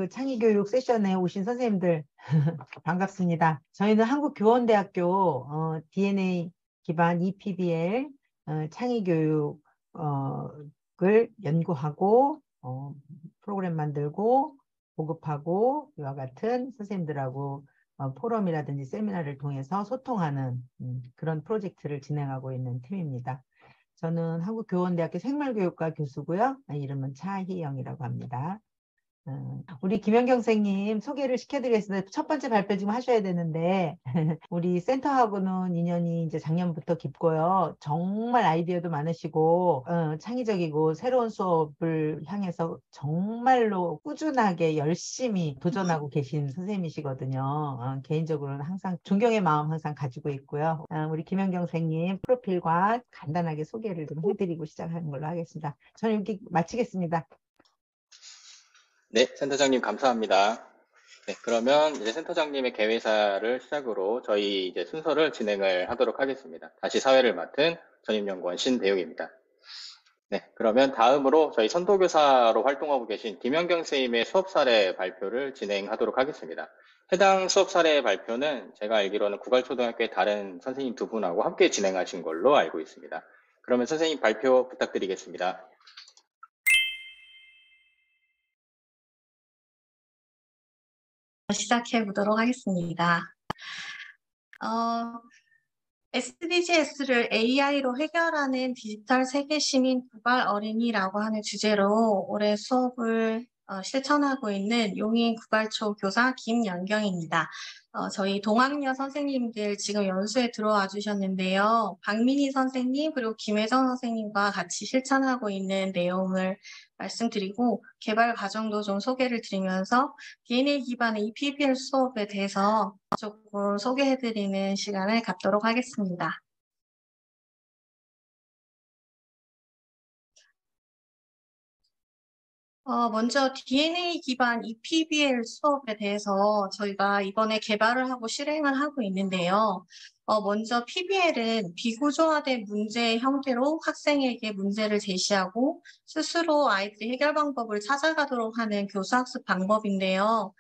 그 창의교육 세션에 오신 선생님들 반갑습니다. 저희는 한국교원대학교 DNA 기반 EPBL 창의교육을 연구하고 프로그램 만들고 보급하고 이와 같은 선생님들하고 포럼이라든지 세미나를 통해서 소통하는 그런 프로젝트를 진행하고 있는 팀입니다. 저는 한국교원대학교 생물교육과 교수고요. 이름은 차희영이라고 합니다. 우리 김연경 선생님 소개를 시켜드리겠습니다. 첫 번째 발표 지금 하셔야 되는데 우리 센터하고는 인연이 이제 작년부터 깊고요. 정말 아이디어도 많으시고 창의적이고 새로운 수업을 향해서 정말로 꾸준하게 열심히 도전하고 계신 선생님이시거든요. 개인적으로는 항상 존경의 마음 항상 가지고 있고요. 우리 김연경 선생님 프로필과 간단하게 소개를 좀 해드리고 시작하는 걸로 하겠습니다. 저는 여기 마치겠습니다. 네, 센터장님 감사합니다. 네, 그러면 이제 센터장님의 개회사를 시작으로 저희 이제 순서를 진행을 하도록 하겠습니다. 다시 사회를 맡은 전임연구원 신대웅입니다. 네, 그러면 다음으로 저희 선도교사로 활동하고 계신 김연경 선생님의 수업 사례 발표를 진행하도록 하겠습니다. 해당 수업 사례 발표는 제가 알기로는 구갈초등학교의 다른 선생님 두 분하고 함께 진행하신 걸로 알고 있습니다. 그러면 선생님 발표 부탁드리겠습니다. 시작해 보도록 하겠습니다. SDGs를 AI로 해결하는 디지털 세계 시민 구갈 어린이라고 하는 주제로 올해 수업을 실천하고 있는 용인 구갈초 교사 김연경입니다. 저희 동학여 선생님들 지금 연수에 들어와 주셨는데요. 박민희 선생님 그리고 김혜정 선생님과 같이 실천하고 있는 내용을 말씀드리고 개발 과정도 좀 소개를 드리면서 DNA 기반의 EPBL 수업에 대해서 조금 소개해드리는 시간을 갖도록 하겠습니다. 먼저 DNA 기반 EPBL 수업에 대해서 저희가 이번에 개발을 하고 실행을 하고 있는데요. 먼저 PBL은 비구조화된 문제의 형태로 학생에게 문제를 제시하고 스스로 아이들이 해결 방법을 찾아가도록 하는 교수학습 방법인데요.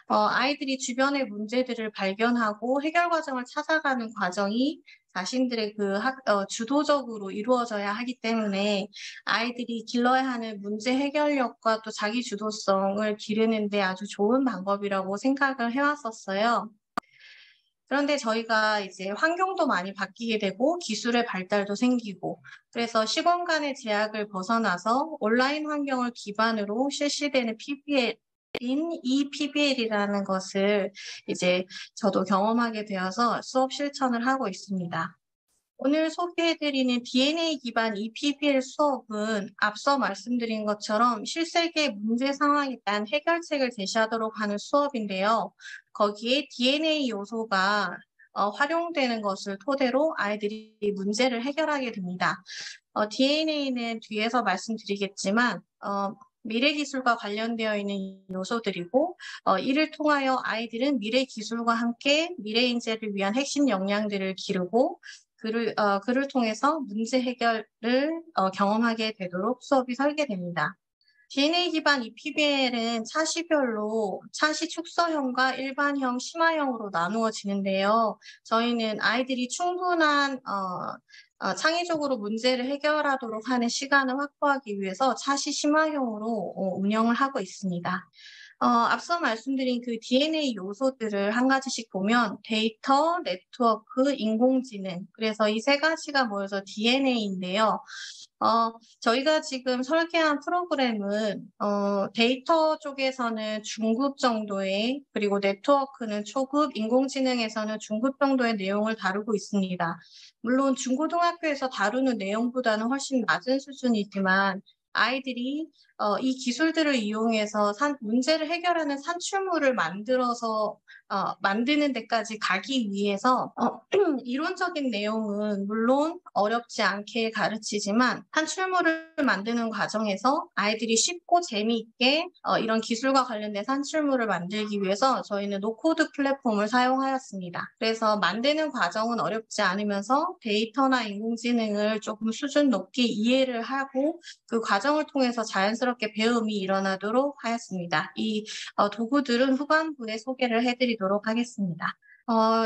아이들이 주변의 문제들을 발견하고 해결 과정을 찾아가는 과정이 자신들의 주도적으로 이루어져야 하기 때문에 아이들이 길러야 하는 문제 해결력과 또 자기 주도성을 기르는데 아주 좋은 방법이라고 생각을 해왔었어요. 그런데 저희가 이제 환경도 많이 바뀌게 되고 기술의 발달도 생기고 그래서 시공 간의 제약을 벗어나서 온라인 환경을 기반으로 실시되는 이 PBL이라는 것을 이제 저도 경험하게 되어서 수업 실천을 하고 있습니다. 오늘 소개해드리는 DNA 기반 EPBL 수업은 앞서 말씀드린 것처럼 실세계 문제 상황에 대한 해결책을 제시하도록 하는 수업인데요. 거기에 DNA 요소가 활용되는 것을 토대로 아이들이 문제를 해결하게 됩니다. DNA는 뒤에서 말씀드리겠지만 미래 기술과 관련되어 있는 요소들이고 이를 통하여 아이들은 미래 기술과 함께 미래 인재를 위한 핵심 역량들을 기르고 그를 통해서 문제 해결을 경험하게 되도록 수업이 설계됩니다. DNA 기반 EPBL은 차시별로 차시 축소형과 일반형, 심화형으로 나누어지는데요. 저희는 아이들이 충분한 창의적으로 문제를 해결하도록 하는 시간을 확보하기 위해서 차시 심화형으로 운영을 하고 있습니다. 앞서 말씀드린 그 DNA 요소들을 한 가지씩 보면 데이터, 네트워크, 인공지능 그래서 이 세 가지가 모여서 DNA인데요. 저희가 지금 설계한 프로그램은 데이터 쪽에서는 중급 정도의 그리고 네트워크는 초급, 인공지능에서는 중급 정도의 내용을 다루고 있습니다. 물론 중고등학교에서 다루는 내용보다는 훨씬 낮은 수준이지만 아이들이 이 기술들을 이용해서 문제를 해결하는 산출물을 만들어서 만드는 데까지 가기 위해서 이론적인 내용은 물론 어렵지 않게 가르치지만 산출물을 만드는 과정에서 아이들이 쉽고 재미있게 이런 기술과 관련된 산출물을 만들기 위해서 저희는 노코드 플랫폼을 사용하였습니다. 그래서 만드는 과정은 어렵지 않으면서 데이터나 인공지능을 조금 수준 높게 이해를 하고 그 과정을 통해서 자연스럽게 배움이 일어나도록 하였습니다. 이 도구들은 후반부에 소개를 해드리도록 하겠습니다.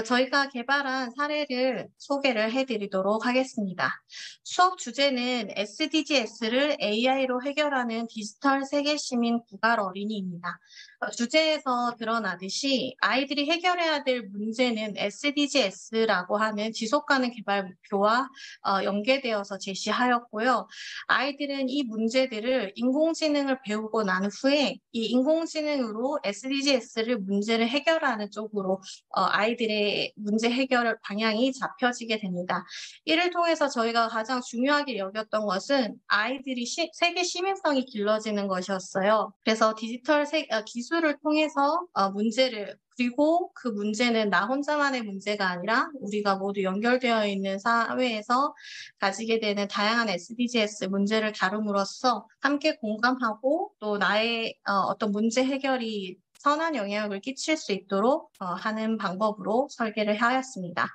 저희가 개발한 사례를 소개를 해드리도록 하겠습니다. 수업 주제는 SDGs를 AI로 해결하는 디지털 세계 시민 구갈 어린이입니다. 주제에서 드러나듯이 아이들이 해결해야 될 문제는 SDGs라고 하는 지속가능 개발 목표와 연계되어서 제시하였고요. 아이들은 이 문제들을 인공지능을 배우고 난 후에 이 인공지능으로 SDGs를 문제를 해결하는 쪽으로 아이들의 문제 해결 방향이 잡혀지게 됩니다. 이를 통해서 저희가 가장 중요하게 여겼던 것은 아이들이 세계 시민성이 길러지는 것이었어요. 그래서 디지털 기술을 통해서 문제를 그리고 그 문제는 나 혼자만의 문제가 아니라 우리가 모두 연결되어 있는 사회에서 가지게 되는 다양한 SDGs 문제를 다룸으로써 함께 공감하고 또 나의 어떤 문제 해결이 선한 영향을 끼칠 수 있도록 하는 방법으로 설계를 하였습니다.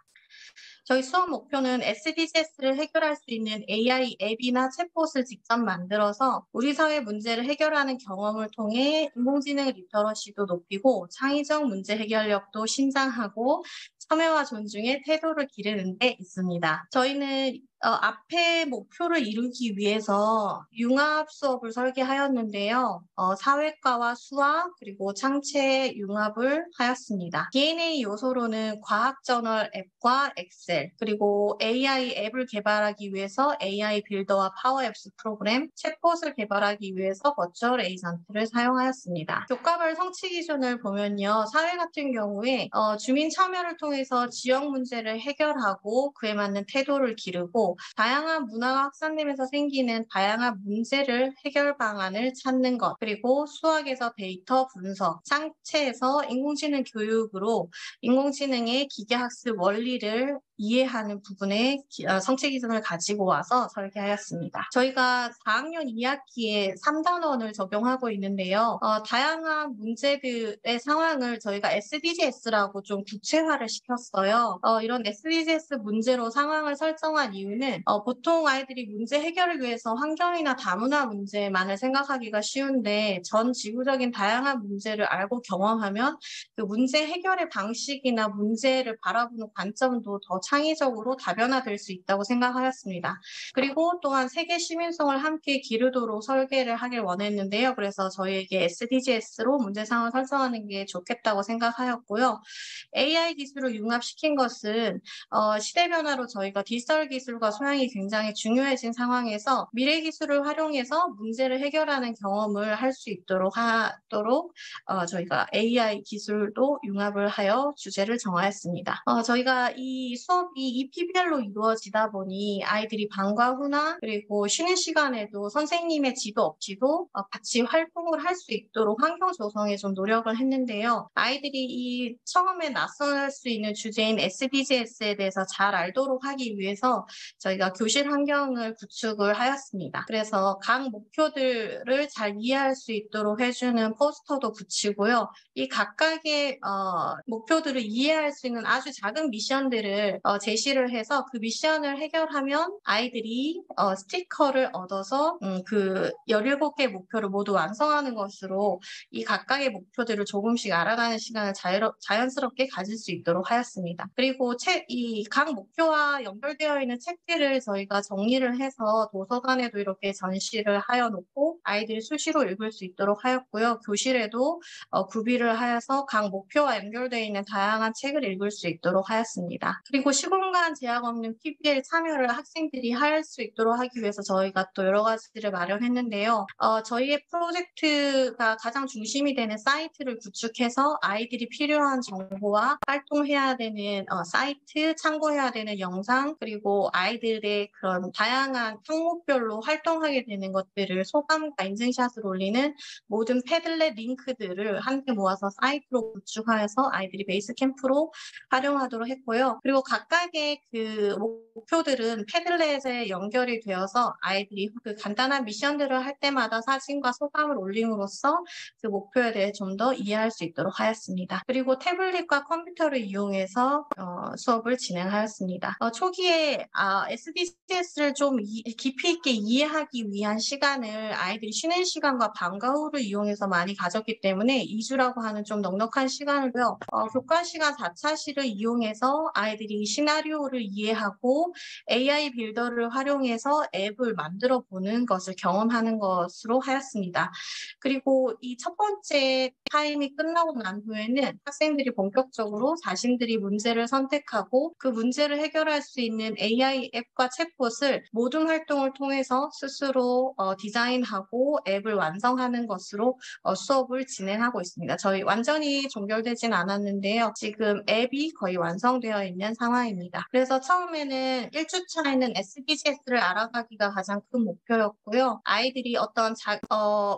저희 수업 목표는 SDGs를 해결할 수 있는 AI 앱이나 챗봇을 직접 만들어서 우리 사회 문제를 해결하는 경험을 통해 인공지능 리터러시도 높이고 창의적 문제 해결력도 신장하고 참여와 존중의 태도를 기르는 데 있습니다. 저희는 앞에 목표를 이루기 위해서 융합 수업을 설계하였는데요. 사회과와 수학 그리고 창체 융합을 하였습니다. DNA 요소로는 과학 저널 앱과 엑셀 그리고 AI 앱을 개발하기 위해서 AI 빌더와 파워 앱스 프로그램, 챗봇을 개발하기 위해서 버추얼 에이전트를 사용하였습니다. 교과별 성취 기준을 보면요. 사회 같은 경우에 주민 참여를 통해서 지역 문제를 해결하고 그에 맞는 태도를 기르고 다양한 문화가 확산되면서 생기는 다양한 문제를 해결 방안을 찾는 것 그리고 수학에서 데이터 분석, 창체에서 인공지능 교육으로 인공지능의 기계학습 원리를 이해하는 부분에 성취 기준을 가지고 와서 설계하였습니다. 저희가 4학년 2학기에 3단원을 적용하고 있는데요. 다양한 문제들의 상황을 저희가 SDGs라고 좀 구체화를 시켰어요. 이런 SDGs 문제로 상황을 설정한 이유는 보통 아이들이 문제 해결을 위해서 환경이나 다문화 문제만을 생각하기가 쉬운데 전 지구적인 다양한 문제를 알고 경험하면 그 문제 해결의 방식이나 문제를 바라보는 관점도 더 창의적으로 다변화될 수 있다고 생각하였습니다. 그리고 또한 세계 시민성을 함께 기르도록 설계를 하길 원했는데요. 그래서 저희에게 SDGs로 문제 상황을 설정하는 게 좋겠다고 생각하였고요. AI 기술을 융합시킨 것은 시대 변화로 저희가 디지털 기술과 소양이 굉장히 중요해진 상황에서 미래 기술을 활용해서 문제를 해결하는 경험을 할 수 있도록 저희가 AI 기술도 융합을 하여 주제를 정하였습니다. 저희가 이 수업이 EPBR로 이루어지다 보니 아이들이 방과 후나 그리고 쉬는 시간에도 선생님의 지도 없이도 같이 활동을 할 수 있도록 환경 조성에 좀 노력을 했는데요. 아이들이 이 처음에 낯설 수 있는 주제인 SDGs에 대해서 잘 알도록 하기 위해서 저희가 교실 환경을 구축을 하였습니다. 그래서 각 목표들을 잘 이해할 수 있도록 해주는 포스터도 붙이고요. 이 각각의 목표들을 이해할 수 있는 아주 작은 미션들을 제시를 해서 그 미션을 해결하면 아이들이 스티커를 얻어서 그 17개 목표를 모두 완성하는 것으로 이 각각의 목표들을 조금씩 알아가는 시간을 자연스럽게 가질 수 있도록 하였습니다. 그리고 이 각 목표와 연결되어 있는 책들을 저희가 정리를 해서 도서관에도 이렇게 전시를 하여 놓고 아이들이 수시로 읽을 수 있도록 하였고요. 교실에도 구비를 하여서 각 목표와 연결되어 있는 다양한 책을 읽을 수 있도록 하였습니다. 그리고 시공간 제약 없는 PBL 참여를 학생들이 할 수 있도록 하기 위해서 저희가 또 여러 가지를 마련했는데요. 저희의 프로젝트가 가장 중심이 되는 사이트를 구축해서 아이들이 필요한 정보와 활동해야 되는 사이트, 참고해야 되는 영상, 그리고 아이들의 그런 다양한 항목별로 활동하게 되는 것들을 소감과 인증샷을 올리는 모든 패들렛 링크들을 함께 모아서 사이트로 구축하여서 아이들이 베이스 캠프로 활용하도록 했고요. 그리고 각 각각의 그 목표들은 패들렛에 연결이 되어서 아이들이 그 간단한 미션들을 할 때마다 사진과 소감을 올림으로써 그 목표에 대해 좀 더 이해할 수 있도록 하였습니다. 그리고 태블릿과 컴퓨터를 이용해서 수업을 진행하였습니다. 초기에 SDGs를 좀 깊이 있게 이해하기 위한 시간을 아이들이 쉬는 시간과 방과 후를 이용해서 많이 가졌기 때문에 2주라고 하는 좀 넉넉한 시간을요. 교과 시간 4차시를 이용해서 아이들이 시나리오를 이해하고 AI 빌더를 활용해서 앱을 만들어 보는 것을 경험하는 것으로 하였습니다. 그리고 이 첫 번째 타임이 끝나고 난 후에는 학생들이 본격적으로 자신들이 문제를 선택하고 그 문제를 해결할 수 있는 AI 앱과 챗봇을 모든 활동을 통해서 스스로 디자인하고 앱을 완성하는 것으로 수업을 진행하고 있습니다. 저희 완전히 종결되진 않았는데요. 지금 앱이 거의 완성되어 있는 상황입니다. 그래서 처음에는 1주차에는 SDGs를 알아가기가 가장 큰 목표였고요. 아이들이 어떤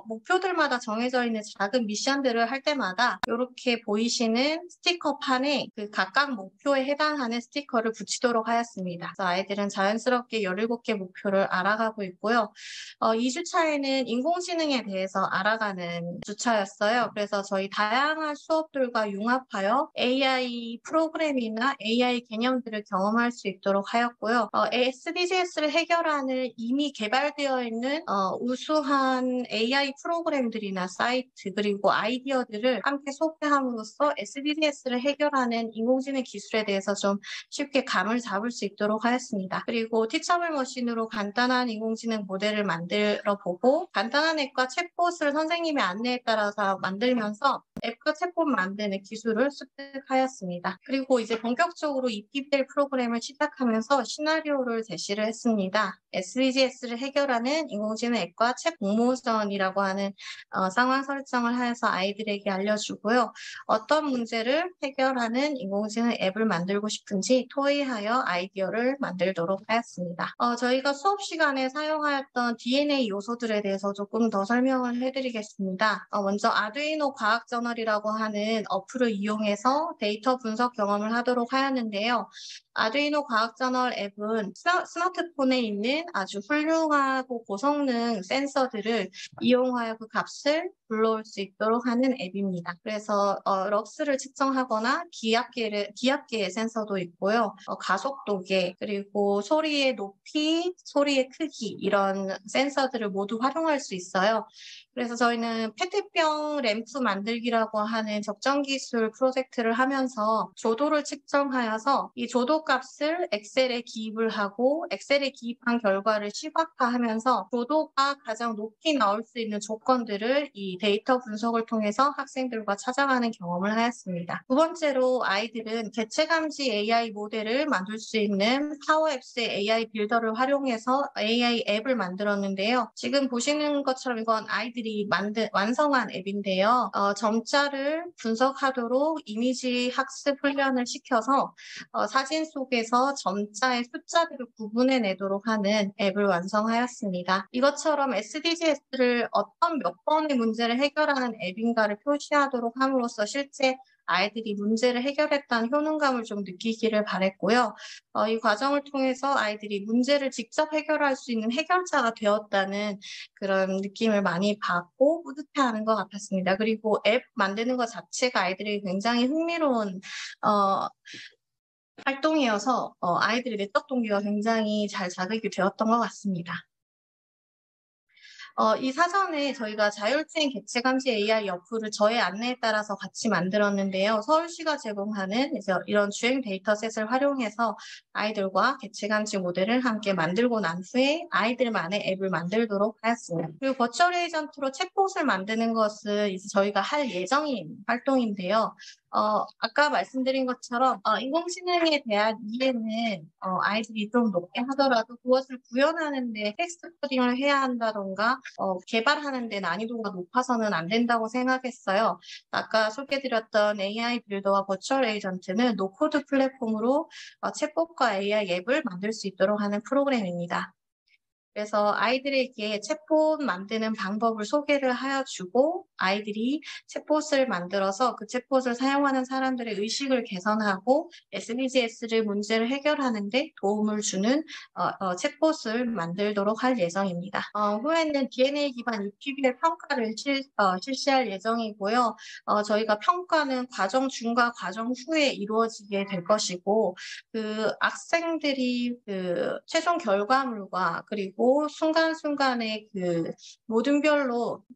목표들마다 정해져 있는 작은 미션들을 할 때마다 이렇게 보이시는 스티커판에 그 각각 목표에 해당하는 스티커를 붙이도록 하였습니다. 그래서 아이들은 자연스럽게 17개 목표를 알아가고 있고요. 2주차에는 인공지능에 대해서 알아가는 주차였어요. 그래서 저희 다양한 수업들과 융합하여 AI 프로그램이나 AI 개념들을 경험할 수 있도록 하였고요. SDGs를 해결하는 이미 개발되어 있는 우수한 AI 프로그램들이나 사이트 그리고 아이디어들을 함께 소개함으로써 SDGs를 해결하는 인공지능 기술에 대해서 좀 쉽게 감을 잡을 수 있도록 하였습니다. 그리고 티처블 머신으로 간단한 인공지능 모델을 만들어 보고 간단한 앱과 챗봇을 선생님의 안내에 따라서 만들면서 앱과 챗봇 만드는 기술을 습득하였습니다. 그리고 이제 본격적으로 이 PBL 프로그램을 시작하면서 시나리오를 제시를 했습니다. SDGs를 해결하는 인공지능 앱과 챗 공모전이라고 하는 상황 설정을 하여서 아이들에게 알려주고요. 어떤 문제를 해결하는 인공지능 앱을 만들고 싶은지 토의하여 아이디어를 만들도록 하였습니다. 저희가 수업 시간에 사용하였던 DNA 요소들에 대해서 조금 더 설명을 해드리겠습니다. 먼저 아두이노 과학저널이라고 하는 어플을 이용해서 데이터 분석 경험을 하도록 하였는데요. 아두이노 과학저널 앱은 스마트폰에 있는 아주 훌륭하고 고성능 센서들을 이용하여 그 값을 불러올 수 있도록 하는 앱입니다. 그래서 럭스를 측정하거나 기압계의 센서도 있고요. 가속도계 그리고 소리의 높이, 소리의 크기 이런 센서들을 모두 활용할 수 있어요. 그래서 저희는 페트병 램프 만들기라고 하는 적정기술 프로젝트를 하면서 조도를 측정하여서 이 조도 값을 엑셀에 기입을 하고 엑셀에 기입한 결과를 시각화하면서 조도가 가장 높이 나올 수 있는 조건들을 이 데이터 분석을 통해서 학생들과 찾아가는 경험을 하였습니다. 두 번째로 아이들은 개체감지 AI 모델을 만들 수 있는 파워앱스의 AI 빌더를 활용해서 AI 앱을 만들었는데요. 지금 보시는 것처럼 이건 아이들이 완성한 앱인데요. 점자를 분석하도록 이미지 학습 훈련을 시켜서 사진 속에서 점자의 숫자들을 구분해내도록 하는 앱을 완성하였습니다. 이것처럼 SDGs를 어떤 몇 번의 문제를 해결하는 앱인가를 표시하도록 함으로써 실제 아이들이 문제를 해결했다는 효능감을 좀 느끼기를 바랬고요. 이 과정을 통해서 아이들이 문제를 직접 해결할 수 있는 해결자가 되었다는 그런 느낌을 많이 받고 뿌듯해하는 것 같았습니다. 그리고 앱 만드는 것 자체가 아이들이 굉장히 흥미로운 활동이어서 아이들의 내적 동기가 굉장히 잘 자극이 되었던 것 같습니다. 이 사전에 저희가 자율주행 개체감지 AI 어플을 저의 안내에 따라서 같이 만들었는데요. 서울시가 제공하는 이제 이런 주행 데이터셋을 활용해서 아이들과 개체감지 모델을 함께 만들고 난 후에 아이들만의 앱을 만들도록 하였습니다. 그리고 버추얼 에이전트로 챗봇을 만드는 것은 이제 저희가 할 예정인 활동인데요. 아까 말씀드린 것처럼 인공지능에 대한 이해는 아이들이 좀 높게 하더라도 그것을 구현하는 데 텍스트 코딩을 해야 한다던가 개발하는 데 난이도가 높아서는 안 된다고 생각했어요. 아까 소개드렸던 AI 빌더와 버추얼 에이전트는 노코드 플랫폼으로 챗봇과 AI 앱을 만들 수 있도록 하는 프로그램입니다. 그래서 아이들에게 챗봇 만드는 방법을 소개를 하여 주고 아이들이 챗봇을 만들어서 그 챗봇을 사용하는 사람들의 의식을 개선하고 SDGs를 문제를 해결하는데 도움을 주는 챗봇을 만들도록 할 예정입니다. 후에는 DNA 기반 EPBL 평가를 실시할 예정이고요. 저희가 평가는 과정 중과 과정 후에 이루어지게 될 것이고, 그 학생들이 그 최종 결과물과 그리고 순간순간의 그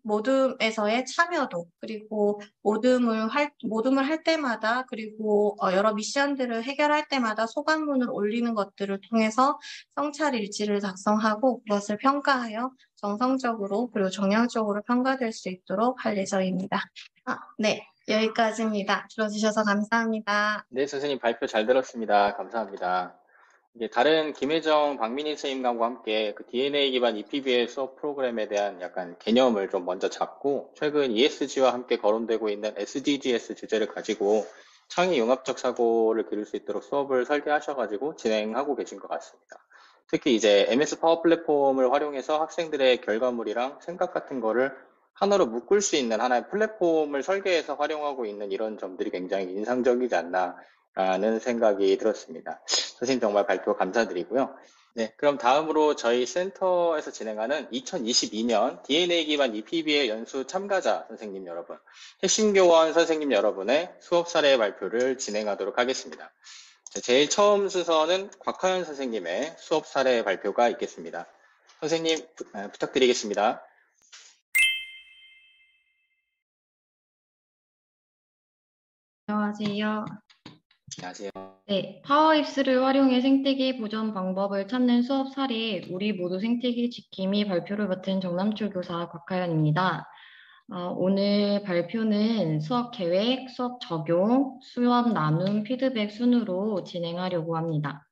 모둠에서의 참여도, 그리고 모둠을 할 때마다, 그리고 여러 미션들을 해결할 때마다 소감문을 올리는 것들을 통해서 성찰 일지를 작성하고 그것을 평가하여 정성적으로 그리고 정량적으로 평가될 수 있도록 할 예정입니다. 네, 여기까지입니다. 들어주셔서 감사합니다. 네, 선생님 발표 잘 들었습니다. 감사합니다. 이게 다른 김혜정, 박민희 선생님과 함께 그 DNA 기반 EPBL 수업 프로그램에 대한 약간 개념을 좀 먼저 잡고 최근 ESG와 함께 거론되고 있는 SDGs 주제를 가지고 창의 융합적 사고를 기를 수 있도록 수업을 설계하셔가지고 진행하고 계신 것 같습니다. 특히 이제 MS 파워 플랫폼을 활용해서 학생들의 결과물이랑 생각 같은 거를 하나로 묶을 수 있는 하나의 플랫폼을 설계해서 활용하고 있는 이런 점들이 굉장히 인상적이지 않나라는 생각이 들었습니다. 선생님 정말 발표 감사드리고요. 네, 그럼 다음으로 저희 센터에서 진행하는 2022년 DNA 기반 EPBL 연수 참가자 선생님 여러분, 핵심 교원 선생님 여러분의 수업 사례 발표를 진행하도록 하겠습니다. 제일 처음 순서는 곽하연 선생님의 수업 사례 발표가 있겠습니다. 선생님 부탁드리겠습니다. 안녕하세요. 안녕하세요. 네, 파워입스를 활용해 생태계 보존 방법을 찾는 수업 사례 우리 모두 생태계 지킴이 발표를 맡은 정남초 교사 곽하연입니다. 오늘 발표는 수업 계획, 수업 적용, 수업 나눔, 피드백 순으로 진행하려고 합니다.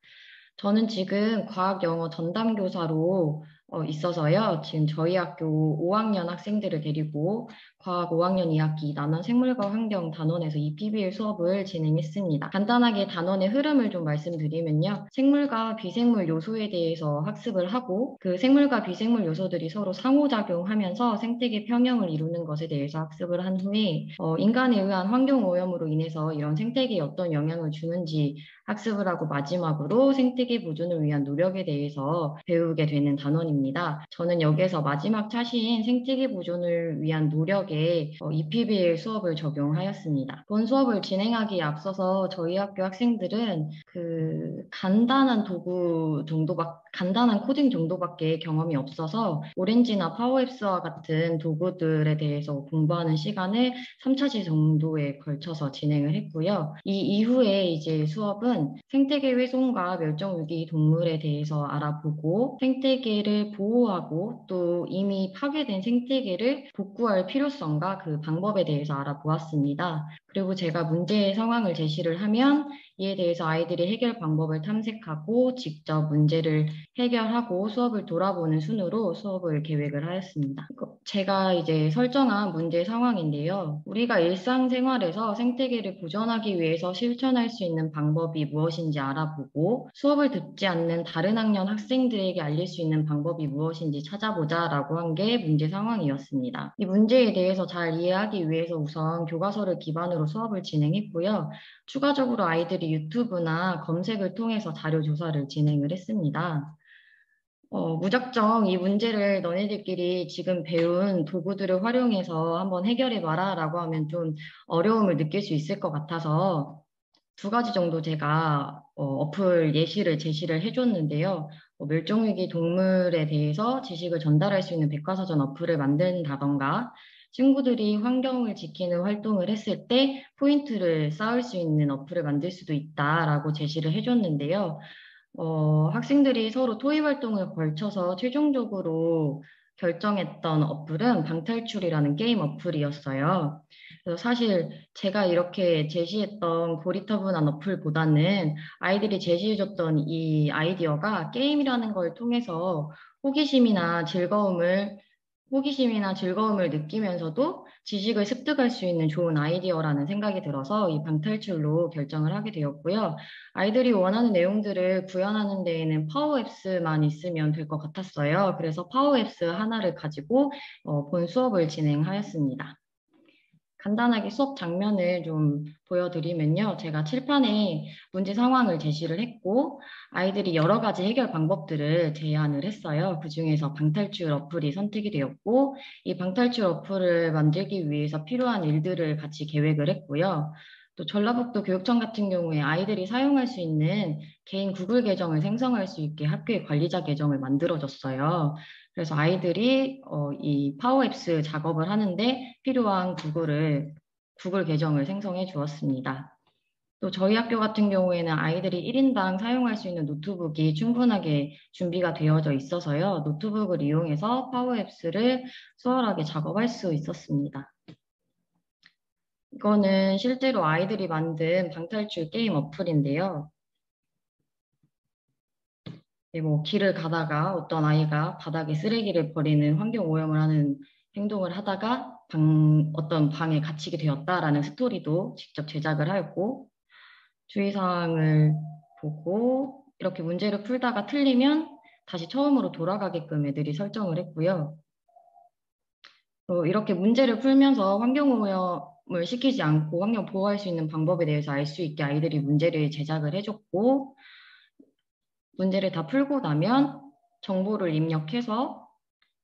저는 지금 과학 영어 전담 교사로 있어서요. 지금 저희 학교 5학년 학생들을 데리고 과학 5학년 2학기 난원 생물과 환경 단원에서 EPBL 수업을 진행했습니다. 간단하게 단원의 흐름을 좀 말씀드리면요. 생물과 비생물 요소에 대해서 학습을 하고 그 생물과 비생물 요소들이 서로 상호작용하면서 생태계 평형을 이루는 것에 대해서 학습을 한 후에 인간에 의한 환경 오염으로 인해서 이런 생태계에 어떤 영향을 주는지 학습을 하고 마지막으로 생태계 보존을 위한 노력에 대해서 배우게 되는 단원입니다. 저는 여기에서 마지막 차시인 생태계 보존을 위한 노력에 EPBL 수업을 적용하였습니다. 본 수업을 진행하기에 앞서서 저희 학교 학생들은 간단한 코딩 정도밖에 경험이 없어서 오렌지나 파워앱스와 같은 도구들에 대해서 공부하는 시간을 3차시 정도에 걸쳐서 진행을 했고요. 이 이후에 이제 수업은 생태계 훼손과 멸종위기 동물에 대해서 알아보고 생태계를 보호하고 또 이미 파괴된 생태계를 복구할 필요성과 그 방법에 대해서 알아보았습니다. 그리고 제가 문제의 상황을 제시를 하면 이에 대해서 아이들이 해결 방법을 탐색하고 직접 문제를 해결하고 수업을 돌아보는 순으로 수업을 계획을 하였습니다. 제가 이제 설정한 문제 상황인데요. 우리가 일상생활에서 생태계를 보존하기 위해서 실천할 수 있는 방법이 무엇인지 알아보고 수업을 듣지 않는 다른 학년 학생들에게 알릴 수 있는 방법이 무엇인지 찾아보자라고 한 게 문제 상황이었습니다. 이 문제에 대해서 잘 이해하기 위해서 우선 교과서를 기반으로 수업을 진행했고요. 추가적으로 아이들이 유튜브나 검색을 통해서 자료 조사를 진행을 했습니다. 무작정 이 문제를 너네들끼리 지금 배운 도구들을 활용해서 한번 해결해 봐라 라고 하면 좀 어려움을 느낄 수 있을 것 같아서 2가지 정도 제가 어플 예시를 제시를 해줬는데요. 멸종위기 동물에 대해서 지식을 전달할 수 있는 백과사전 어플을 만든다던가 친구들이 환경을 지키는 활동을 했을 때 포인트를 쌓을 수 있는 어플을 만들 수도 있다라고 제시를 해줬는데요. 학생들이 서로 토의 활동을 걸쳐서 최종적으로 결정했던 어플은 방탈출이라는 게임 어플이었어요. 그래서 사실 제가 이렇게 제시했던 고리타분한 어플보다는 아이들이 제시해줬던 이 아이디어가 게임이라는 걸 통해서 호기심이나 즐거움을 느끼면서도 지식을 습득할 수 있는 좋은 아이디어라는 생각이 들어서 이 방탈출로 결정을 하게 되었고요. 아이들이 원하는 내용들을 구현하는 데에는 파워앱스만 있으면 될 것 같았어요. 그래서 파워앱스 하나를 가지고 본 수업을 진행하였습니다. 간단하게 수업 장면을 좀 보여드리면요. 제가 칠판에 문제 상황을 제시를 했고 아이들이 여러 가지 해결 방법들을 제안을 했어요. 그중에서 방탈출 어플이 선택이 되었고 이 방탈출 어플을 만들기 위해서 필요한 일들을 같이 계획을 했고요. 또 전라북도 교육청 같은 경우에 아이들이 사용할 수 있는 개인 구글 계정을 생성할 수 있게 학교의 관리자 계정을 만들어줬어요. 그래서 아이들이 이 파워앱스 작업을 하는데 필요한 구글 계정을 생성해 주었습니다. 또 저희 학교 같은 경우에는 아이들이 1인당 사용할 수 있는 노트북이 충분하게 준비가 되어져 있어서요. 노트북을 이용해서 파워앱스를 수월하게 작업할 수 있었습니다. 이거는 실제로 아이들이 만든 방탈출 게임 어플인데요. 뭐 길을 가다가 어떤 아이가 바닥에 쓰레기를 버리는 환경 오염을 하는 행동을 하다가 어떤 방에 갇히게 되었다라는 스토리도 직접 제작을 하였고 주의사항을 보고 이렇게 문제를 풀다가 틀리면 다시 처음으로 돌아가게끔 애들이 설정을 했고요. 이렇게 문제를 풀면서 환경 오염을 시키지 않고 환경 보호할 수 있는 방법에 대해서 알 수 있게 아이들이 문제를 제작을 해줬고 문제를 다 풀고 나면 정보를 입력해서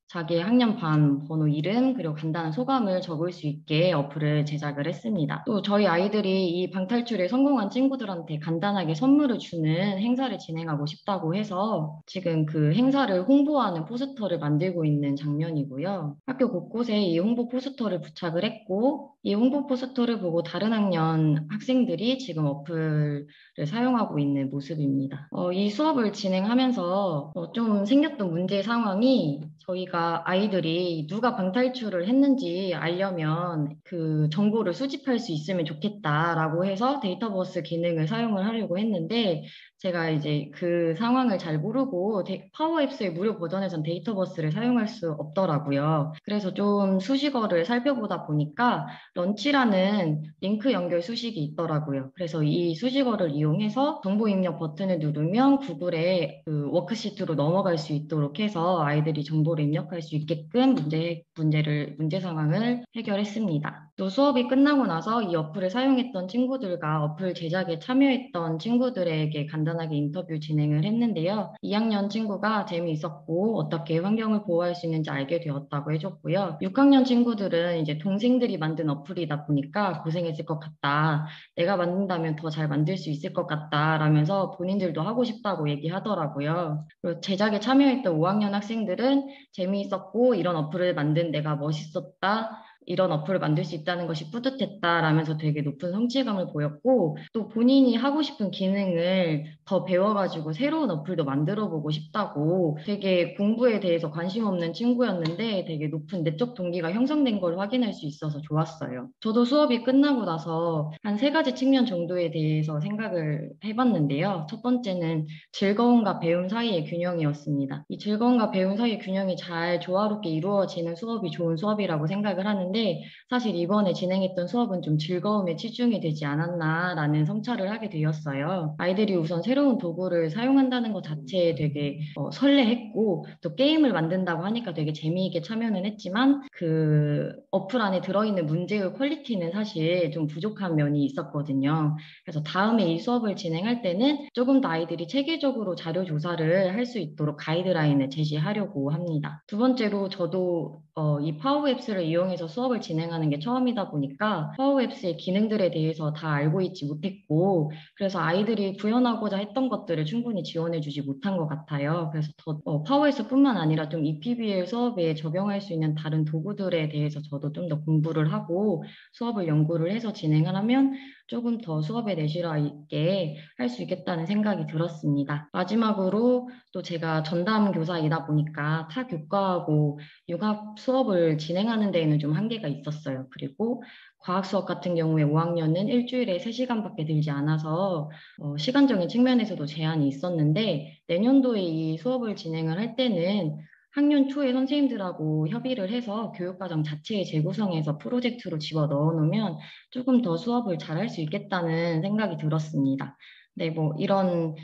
자기의 학년반 번호 이름 그리고 간단한 소감을 적을 수 있게 어플을 제작을 했습니다. 또 저희 아이들이 이 방탈출에 성공한 친구들한테 간단하게 선물을 주는 행사를 진행하고 싶다고 해서 지금 그 행사를 홍보하는 포스터를 만들고 있는 장면이고요. 학교 곳곳에 이 홍보 포스터를 부착을 했고 이 홍보 포스터를 보고 다른 학년 학생들이 지금 어플을 사용하고 있는 모습입니다. 이 수업을 진행하면서 좀 생겼던 문제 상황이 저희가 아이들이 누가 방탈출을 했는지 알려면 그 정보를 수집할 수 있으면 좋겠다라고 해서 데이터버스 기능을 사용을 하려고 했는데 제가 이제 그 상황을 잘 모르고 파워앱스의 무료 버전에선 데이터버스를 사용할 수 없더라고요. 그래서 좀 수식어를 살펴보다 보니까 런치라는 링크 연결 수식이 있더라고요. 그래서 이 수식어를 이용해서 정보 입력 버튼을 누르면 구글에 그 워크시트로 넘어갈 수 있도록 해서 아이들이 정보를 입력할 수 있게끔 문제 상황을 해결했습니다. 또 수업이 끝나고 나서 이 어플을 사용했던 친구들과 어플 제작에 참여했던 친구들에게 간단하게 인터뷰 진행을 했는데요. 2학년 친구가 재미있었고 어떻게 환경을 보호할 수 있는지 알게 되었다고 해줬고요. 6학년 친구들은 이제 동생들이 만든 어플이다 보니까 고생했을 것 같다. 내가 만든다면 더 잘 만들 수 있을 것 같다. 라면서 본인들도 하고 싶다고 얘기하더라고요. 그리고 제작에 참여했던 5학년 학생들은 재미있었고 이런 어플을 만든 내가 멋있었다. 이런 어플을 만들 수 있다는 것이 뿌듯했다라면서 되게 높은 성취감을 보였고 또 본인이 하고 싶은 기능을 더 배워가지고 새로운 어플도 만들어보고 싶다고 되게 공부에 대해서 관심 없는 친구였는데 되게 높은 내적 동기가 형성된 걸 확인할 수 있어서 좋았어요. 저도 수업이 끝나고 나서 한 3가지 측면 정도에 대해서 생각을 해봤는데요. 첫 번째는 즐거움과 배움 사이의 균형이었습니다. 이 즐거움과 배움 사이의 균형이 잘 조화롭게 이루어지는 수업이 좋은 수업이라고 생각을 하는데 사실 이번에 진행했던 수업은 좀 즐거움에 치중이 되지 않았나라는 성찰을 하게 되었어요. 아이들이 우선 새로운 도구를 사용한다는 것 자체에 되게 설레했고 또 게임을 만든다고 하니까 되게 재미있게 참여는 했지만 그 어플 안에 들어있는 문제의 퀄리티는 사실 좀 부족한 면이 있었거든요. 그래서 다음에 이 수업을 진행할 때는 조금 더 아이들이 체계적으로 자료 조사를 할 수 있도록 가이드라인을 제시하려고 합니다. 두 번째로 저도 이 파워앱스를 이용해서 수업을 진행하는 게 처음이다 보니까 파워앱스의 기능들에 대해서 다 알고 있지 못했고 그래서 아이들이 구현하고자 했던 것들을 충분히 지원해주지 못한 것 같아요. 그래서 더 파워앱스뿐만 아니라 좀 EPBL 수업에 적용할 수 있는 다른 도구들에 대해서 저도 좀 더 공부를 하고 수업을 연구를 해서 진행을 하면 조금 더 수업에 내실화 있게 할 수 있겠다는 생각이 들었습니다. 마지막으로 또 제가 전담 교사이다 보니까 타 교과하고 융합 수업을 진행하는 데에는 좀 한계가 있었어요. 그리고 과학 수업 같은 경우에 5학년은 일주일에 3시간밖에 들지 않아서 시간적인 측면에서도 제한이 있었는데 내년도에 이 수업을 진행을 할 때는 학년 초에 선생님들하고 협의를 해서 교육과정 자체에 재구성해서 프로젝트로 집어 넣어 놓으면 조금 더 수업을 잘할 수 있겠다는 생각이 들었습니다. 네, 뭐 이런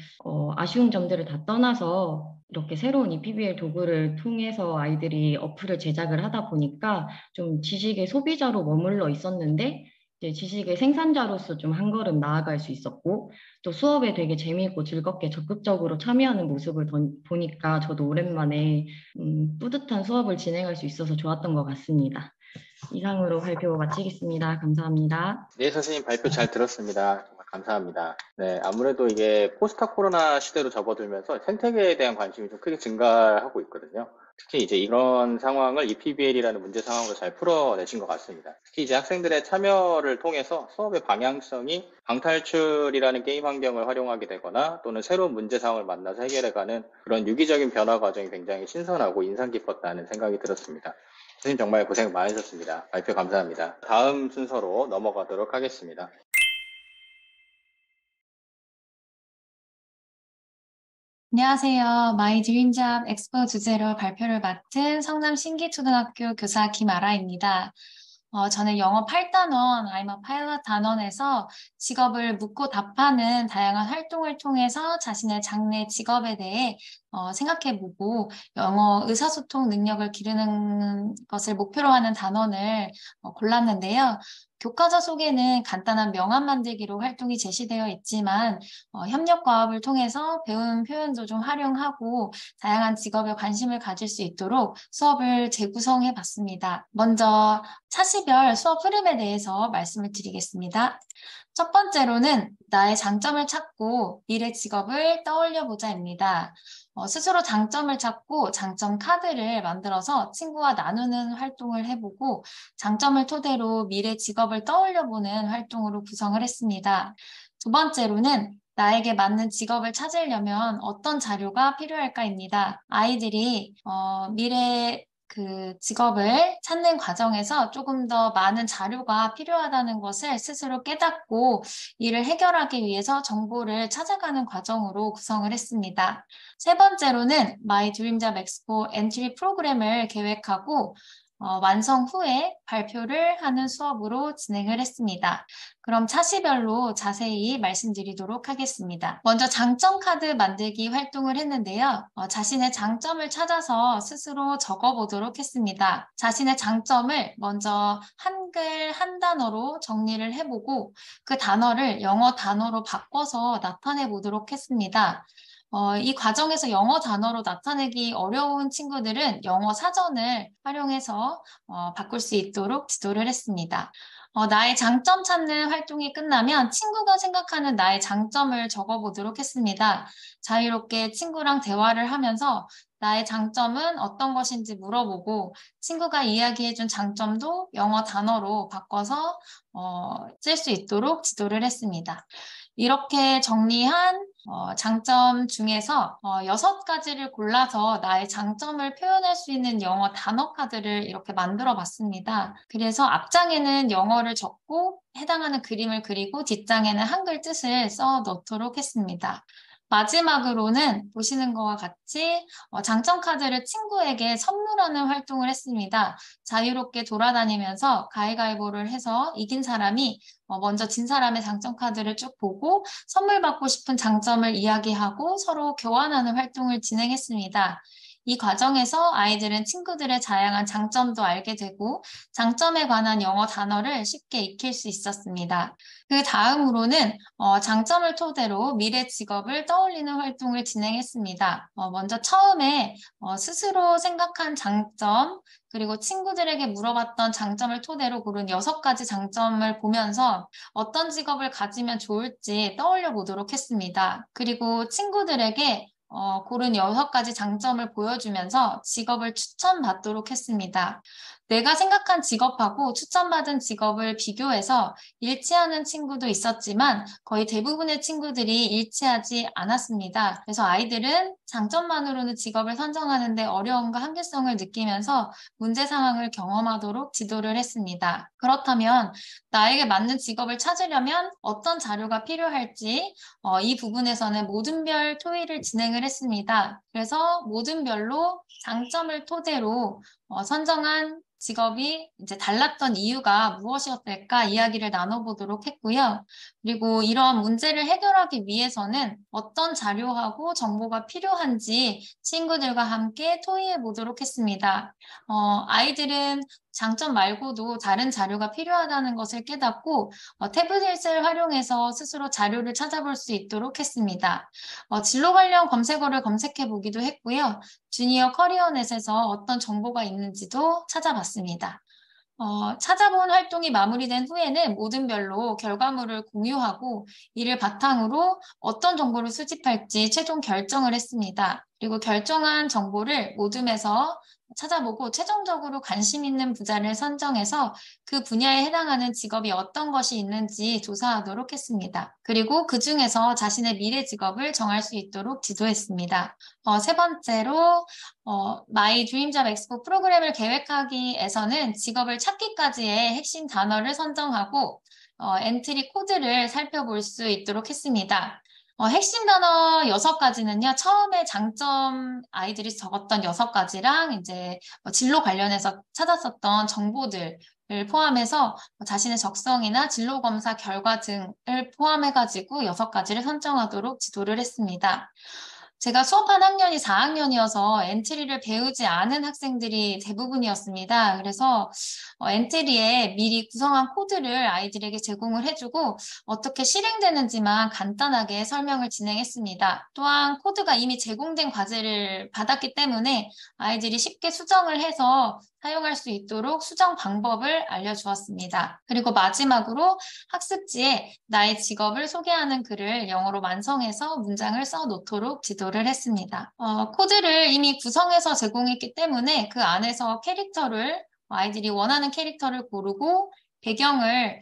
아쉬운 점들을 다 떠나서 이렇게 새로운 EPBL 도구를 통해서 아이들이 어플을 제작을 하다 보니까 좀 지식의 소비자로 머물러 있었는데 이제 지식의 생산자로서 좀 한 걸음 나아갈 수 있었고 또 수업에 되게 재미있고 즐겁게 적극적으로 참여하는 모습을 보니까 저도 오랜만에 뿌듯한 수업을 진행할 수 있어서 좋았던 것 같습니다. 이상으로 발표 마치겠습니다. 감사합니다. 네, 선생님 발표 잘 들었습니다. 정말 감사합니다. 네, 아무래도 이게 포스트 코로나 시대로 접어들면서 생태계에 대한 관심이 좀 크게 증가하고 있거든요. 특히 이제 이런 상황을 EPBL이라는 문제 상황으로 잘 풀어내신 것 같습니다. 특히 이제 학생들의 참여를 통해서 수업의 방향성이 방탈출이라는 게임 환경을 활용하게 되거나 또는 새로운 문제 상황을 만나서 해결해가는 그런 유기적인 변화 과정이 굉장히 신선하고 인상 깊었다는 생각이 들었습니다. 선생님 정말 고생 많으셨습니다. 발표 감사합니다. 다음 순서로 넘어가도록 하겠습니다. 안녕하세요. 마이 드림잡 엑스포 주제로 발표를 맡은 성남 신기초등학교 교사 김아라입니다. 저는 영어 8단원, I'm a pilot 단원에서 직업을 묻고 답하는 다양한 활동을 통해서 자신의 장래 직업에 대해 생각해보고 영어 의사소통 능력을 기르는 것을 목표로 하는 단원을 골랐는데요. 교과서 속에는 간단한 명함 만들기로 활동이 제시되어 있지만 협력과업을 통해서 배운 표현도 좀 활용하고 다양한 직업에 관심을 가질 수 있도록 수업을 재구성해 봤습니다. 먼저 차시별 수업 흐름에 대해서 말씀을 드리겠습니다. 첫 번째로는 나의 장점을 찾고 미래 직업을 떠올려 보자입니다. 스스로 장점을 찾고 장점 카드를 만들어서 친구와 나누는 활동을 해보고 장점을 토대로 미래 직업을 떠올려보는 활동으로 구성을 했습니다. 두 번째로는 나에게 맞는 직업을 찾으려면 어떤 자료가 필요할까입니다. 아이들이 미래 직업을 찾는 과정에서 조금 더 많은 자료가 필요하다는 것을 스스로 깨닫고 이를 해결하기 위해서 정보를 찾아가는 과정으로 구성을 했습니다. 세 번째로는 마이 드림잡 엑스포 엔트리 프로그램을 계획하고 완성 후에 발표를 하는 수업으로 진행을 했습니다. 그럼 차시별로 자세히 말씀드리도록 하겠습니다. 먼저 장점 카드 만들기 활동을 했는데요. 자신의 장점을 찾아서 스스로 적어보도록 했습니다. 자신의 장점을 먼저 한글 한 단어로 정리를 해보고 그 단어를 영어 단어로 바꿔서 나타내 보도록 했습니다. 이 과정에서 영어 단어로 나타내기 어려운 친구들은 영어 사전을 활용해서 바꿀 수 있도록 지도를 했습니다. 나의 장점 찾는 활동이 끝나면 친구가 생각하는 나의 장점을 적어보도록 했습니다. 자유롭게 친구랑 대화를 하면서 나의 장점은 어떤 것인지 물어보고 친구가 이야기해준 장점도 영어 단어로 바꿔서 쓸 수 있도록 지도를 했습니다. 이렇게 정리한 장점 중에서 6가지를 골라서 나의 장점을 표현할 수 있는 영어 단어 카드를 이렇게 만들어 봤습니다. 그래서 앞장에는 영어를 적고 해당하는 그림을 그리고 뒷장에는 한글 뜻을 써 넣도록 했습니다. 마지막으로는 보시는 것과 같이 장점 카드를 친구에게 선물하는 활동을 했습니다. 자유롭게 돌아다니면서 가위가위보를 해서 이긴 사람이 먼저 진 사람의 장점 카드를 쭉 보고 선물 받고 싶은 장점을 이야기하고 서로 교환하는 활동을 진행했습니다. 이 과정에서 아이들은 친구들의 다양한 장점도 알게 되고 장점에 관한 영어 단어를 쉽게 익힐 수 있었습니다. 그 다음으로는 장점을 토대로 미래 직업을 떠올리는 활동을 진행했습니다. 먼저 처음에 스스로 생각한 장점 그리고 친구들에게 물어봤던 장점을 토대로 고른 6가지 장점을 보면서 어떤 직업을 가지면 좋을지 떠올려 보도록 했습니다. 그리고 친구들에게 고른 6가지 장점을 보여주면서 직업을 추천받도록 했습니다. 내가 생각한 직업하고 추천받은 직업을 비교해서 일치하는 친구도 있었지만 거의 대부분의 친구들이 일치하지 않았습니다. 그래서 아이들은 장점만으로는 직업을 선정하는데 어려움과 한계성을 느끼면서 문제 상황을 경험하도록 지도를 했습니다. 그렇다면 나에게 맞는 직업을 찾으려면 어떤 자료가 필요할지 이 부분에서는 모든별 토의를 진행을 했습니다. 그래서 모든별로 장점을 토대로 선정한 직업이 이제 달랐던 이유가 무엇이었을까 이야기를 나눠보도록 했고요. 그리고 이런 문제를 해결하기 위해서는 어떤 자료하고 정보가 필요한지 친구들과 함께 토의해 보도록 했습니다. 아이들은 장점 말고도 다른 자료가 필요하다는 것을 깨닫고 태블릿을 활용해서 스스로 자료를 찾아볼 수 있도록 했습니다. 진로 관련 검색어를 검색해 보기도 했고요. 주니어 커리어넷에서 어떤 정보가 있는지도 찾아봤습니다. 찾아본 활동이 마무리된 후에는 모든별로 결과물을 공유하고 이를 바탕으로 어떤 정보를 수집할지 최종 결정을 했습니다. 그리고 결정한 정보를 모둠에서 찾아보고 최종적으로 관심 있는 부자를 선정해서 그 분야에 해당하는 직업이 어떤 것이 있는지 조사하도록 했습니다. 그리고 그 중에서 자신의 미래 직업을 정할 수 있도록 지도했습니다. 세 번째로 마이 드림잡 엑스포 프로그램을 계획하기에서는 직업을 찾기까지의 핵심 단어를 선정하고 엔트리 코드를 살펴볼 수 있도록 했습니다. 핵심 단어 6가지는요, 처음에 장점 아이들이 적었던 6가지랑 이제 진로 관련해서 찾았었던 정보들을 포함해서 자신의 적성이나 진로 검사 결과 등을 포함해가지고 6가지를 선정하도록 지도를 했습니다. 제가 수업한 학년이 4학년이어서 엔트리를 배우지 않은 학생들이 대부분이었습니다. 그래서 엔트리에 미리 구성한 코드를 아이들에게 제공을 해주고 어떻게 실행되는지만 간단하게 설명을 진행했습니다. 또한 코드가 이미 제공된 과제를 받았기 때문에 아이들이 쉽게 수정을 해서 사용할 수 있도록 수정 방법을 알려주었습니다. 그리고 마지막으로 학습지에 나의 직업을 소개하는 글을 영어로 완성해서 문장을 써놓도록 지도를 했습니다. 코드를 이미 구성해서 제공했기 때문에 그 안에서 아이들이 원하는 캐릭터를 고르고 배경을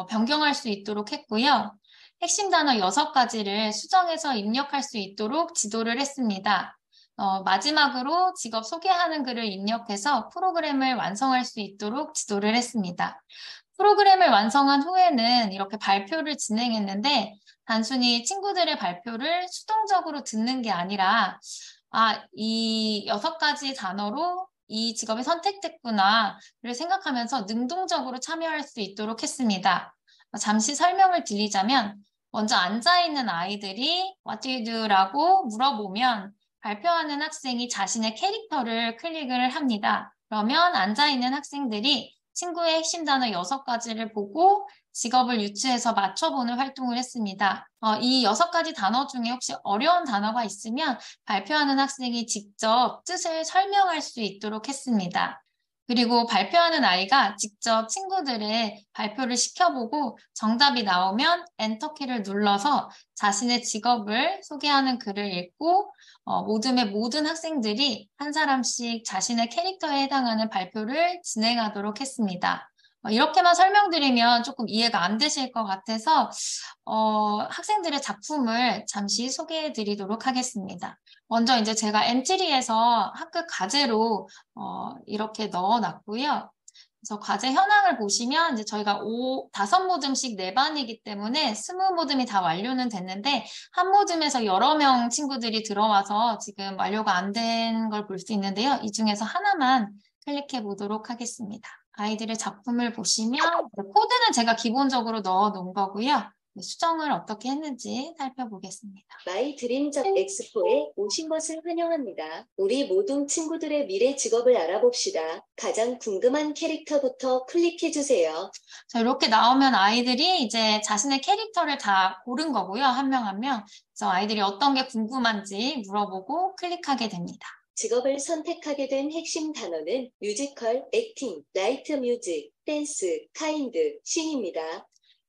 변경할 수 있도록 했고요. 핵심 단어 6가지를 수정해서 입력할 수 있도록 지도를 했습니다. 마지막으로 직업 소개하는 글을 입력해서 프로그램을 완성할 수 있도록 지도를 했습니다. 프로그램을 완성한 후에는 이렇게 발표를 진행했는데 단순히 친구들의 발표를 수동적으로 듣는 게 아니라 이 6가지 단어로 이 직업이 선택됐구나를 생각하면서 능동적으로 참여할 수 있도록 했습니다. 잠시 설명을 드리자면 먼저 앉아있는 아이들이 What do you do? 라고 물어보면 발표하는 학생이 자신의 캐릭터를 클릭을 합니다. 그러면 앉아있는 학생들이 친구의 핵심 단어 6가지를 보고 직업을 유추해서 맞춰보는 활동을 했습니다. 이 6가지 단어 중에 혹시 어려운 단어가 있으면 발표하는 학생이 직접 뜻을 설명할 수 있도록 했습니다. 그리고 발표하는 아이가 직접 친구들의 발표를 시켜보고 정답이 나오면 엔터키를 눌러서 자신의 직업을 소개하는 글을 읽고 모둠의 모든 학생들이 한 사람씩 자신의 캐릭터에 해당하는 발표를 진행하도록 했습니다. 이렇게만 설명드리면 조금 이해가 안 되실 것 같아서 학생들의 작품을 잠시 소개해 드리도록 하겠습니다. 먼저 이제 제가 엔트리에서 학급 과제로 이렇게 넣어놨고요. 그래서 과제 현황을 보시면 이제 저희가 5모듬씩 4반이기 때문에 20모듬이 다 완료는 됐는데 한 모듬에서 여러 명 친구들이 들어와서 지금 완료가 안 된 걸 볼 수 있는데요. 이 중에서 하나만 클릭해 보도록 하겠습니다. 아이들의 작품을 보시면 코드는 제가 기본적으로 넣어 놓은 거고요. 수정을 어떻게 했는지 살펴보겠습니다. 마이 드림잡 엑스포에 오신 것을 환영합니다. 우리 모든 친구들의 미래 직업을 알아봅시다. 가장 궁금한 캐릭터부터 클릭해주세요. 자, 이렇게 나오면 아이들이 이제 자신의 캐릭터를 다 고른 거고요. 한 명 한 명. 그래서 아이들이 어떤 게 궁금한지 물어보고 클릭하게 됩니다. 직업을 선택하게 된 핵심 단어는 뮤지컬, 액팅, 라이트 뮤직, 댄스, 카인드, 싱입니다.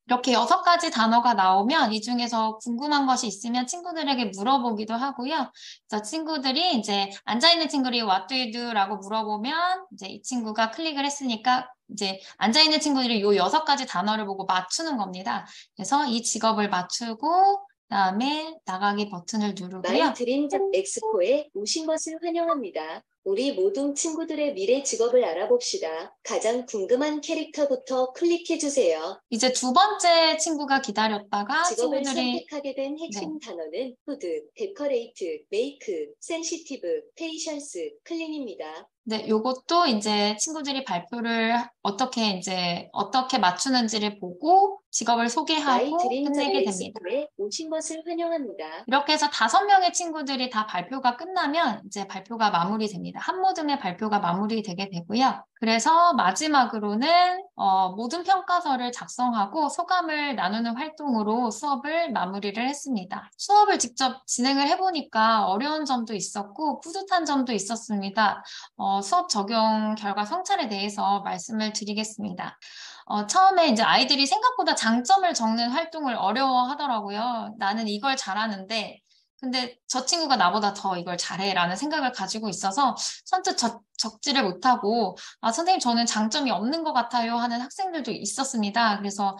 이렇게 6가지 단어가 나오면 이 중에서 궁금한 것이 있으면 친구들에게 물어보기도 하고요. 그래서 친구들이 이제 앉아있는 친구들이 What do you do? 라고 물어보면 이제 이 친구가 클릭을 했으니까 이제 앉아있는 친구들이 이 6가지 단어를 보고 맞추는 겁니다. 그래서 이 직업을 맞추고 그다음에 나가기 버튼을 누르고요. 마이 드림잡 엑스포에 오신 것을 환영합니다. 우리 모든 친구들의 미래 직업을 알아봅시다. 가장 궁금한 캐릭터부터 클릭해주세요. 이제 두 번째 친구가 기다렸다가 직업을 친구들이 선택하게 된 핵심 단어는 후드, 데커레이트, 메이크, 센시티브, 페이션스, 클린입니다. 네, 요것도 이제 친구들이 발표를 어떻게 맞추는지를 보고 직업을 마이 소개하고 드림잡 끝내게 됩니다. 엑스포에 오신 것을 환영합니다. 이렇게 해서 5명의 친구들이 다 발표가 끝나면 이제 발표가 마무리됩니다. 한 모듬의 발표가 마무리되게 되고요. 그래서 마지막으로는 모든 평가서를 작성하고 소감을 나누는 활동으로 수업을 마무리를 했습니다. 수업을 직접 진행을 해보니까 어려운 점도 있었고 뿌듯한 점도 있었습니다. 수업 적용 결과 성찰에 대해서 말씀을 드리겠습니다. 처음에 이제 아이들이 생각보다 장점을 적는 활동을 어려워하더라고요. 나는 이걸 잘하는데, 근데 저 친구가 나보다 더 이걸 잘해라는 생각을 가지고 있어서 선뜻 적지를 못하고, 선생님 저는 장점이 없는 것 같아요 하는 학생들도 있었습니다. 그래서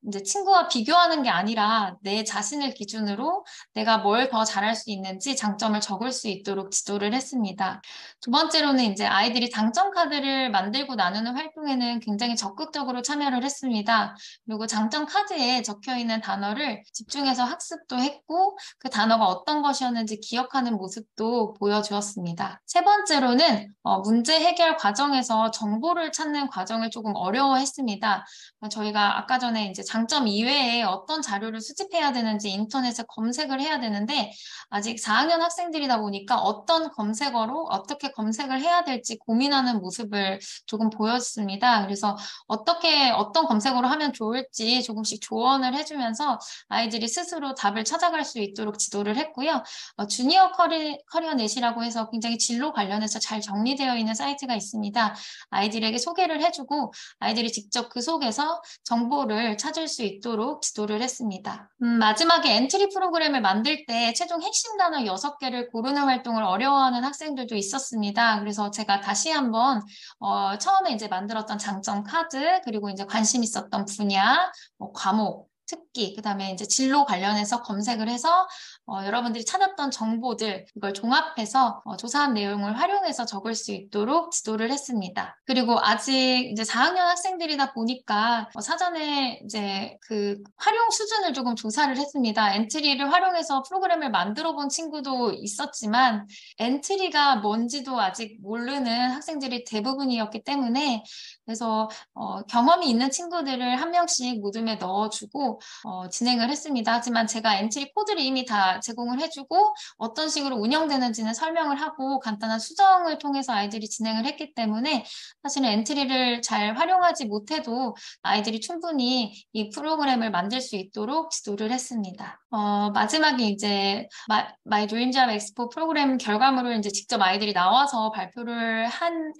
이제 친구와 비교하는 게 아니라 내 자신을 기준으로 내가 뭘 더 잘할 수 있는지 장점을 적을 수 있도록 지도를 했습니다. 두 번째로는 이제 아이들이 당점 카드를 만들고 나누는 활동에는 굉장히 적극적으로 참여를 했습니다. 그리고 장점 카드에 적혀 있는 단어를 집중해서 학습도 했고 그 단어가 어떤 것이었는지 기억하는 모습도 보여주었습니다. 세 번째로는 문제 해결 과정에서 정보를 찾는 과정을 조금 어려워했습니다. 저희가 아까 전에 이제 장점 이외에 어떤 자료를 수집해야 되는지 인터넷에 검색을 해야 되는데 아직 4학년 학생들이다 보니까 어떤 검색어로 어떻게 검색을 해야 될지 고민하는 모습을 조금 보였습니다. 그래서 어떤 검색어로 하면 좋을지 조금씩 조언을 해주면서 아이들이 스스로 답을 찾아갈 수 있도록 지도를 했고요. 주니어 커리어넷이라고 해서 굉장히 진로 관련해서 잘 정리되어 있는 사이트가 있습니다. 아이들에게 소개를 해주고 아이들이 직접 그 속에서 정보를 찾을 수 있도록 지도를 했습니다. 마지막에 엔트리 프로그램을 만들 때 최종 핵심 단어 6개를 고르는 활동을 어려워하는 학생들도 있었습니다. 그래서 제가 다시 한번 처음에 이제 만들었던 장점 카드 그리고 이제 관심 있었던 분야, 과목, 특기, 그다음에 이제 진로 관련해서 검색을 해서 여러분들이 찾았던 정보들 이걸 종합해서 조사한 내용을 활용해서 적을 수 있도록 지도를 했습니다. 그리고 아직 이제 4학년 학생들이다 보니까 사전에 이제 그 활용 수준을 조금 조사를 했습니다. 엔트리를 활용해서 프로그램을 만들어 본 친구도 있었지만 엔트리가 뭔지도 아직 모르는 학생들이 대부분이었기 때문에 그래서 경험이 있는 친구들을 한 명씩 모둠에 넣어주고 진행을 했습니다. 하지만 제가 엔트리 코드를 이미 다 제공을 해주고 어떤 식으로 운영되는지는 설명을 하고 간단한 수정을 통해서 아이들이 진행을 했기 때문에 사실은 엔트리를 잘 활용하지 못해도 아이들이 충분히 이 프로그램을 만들 수 있도록 지도를 했습니다. 마지막에 이제 마이 드림잡 엑스포 프로그램 결과물을 이제 직접 아이들이 나와서 발표를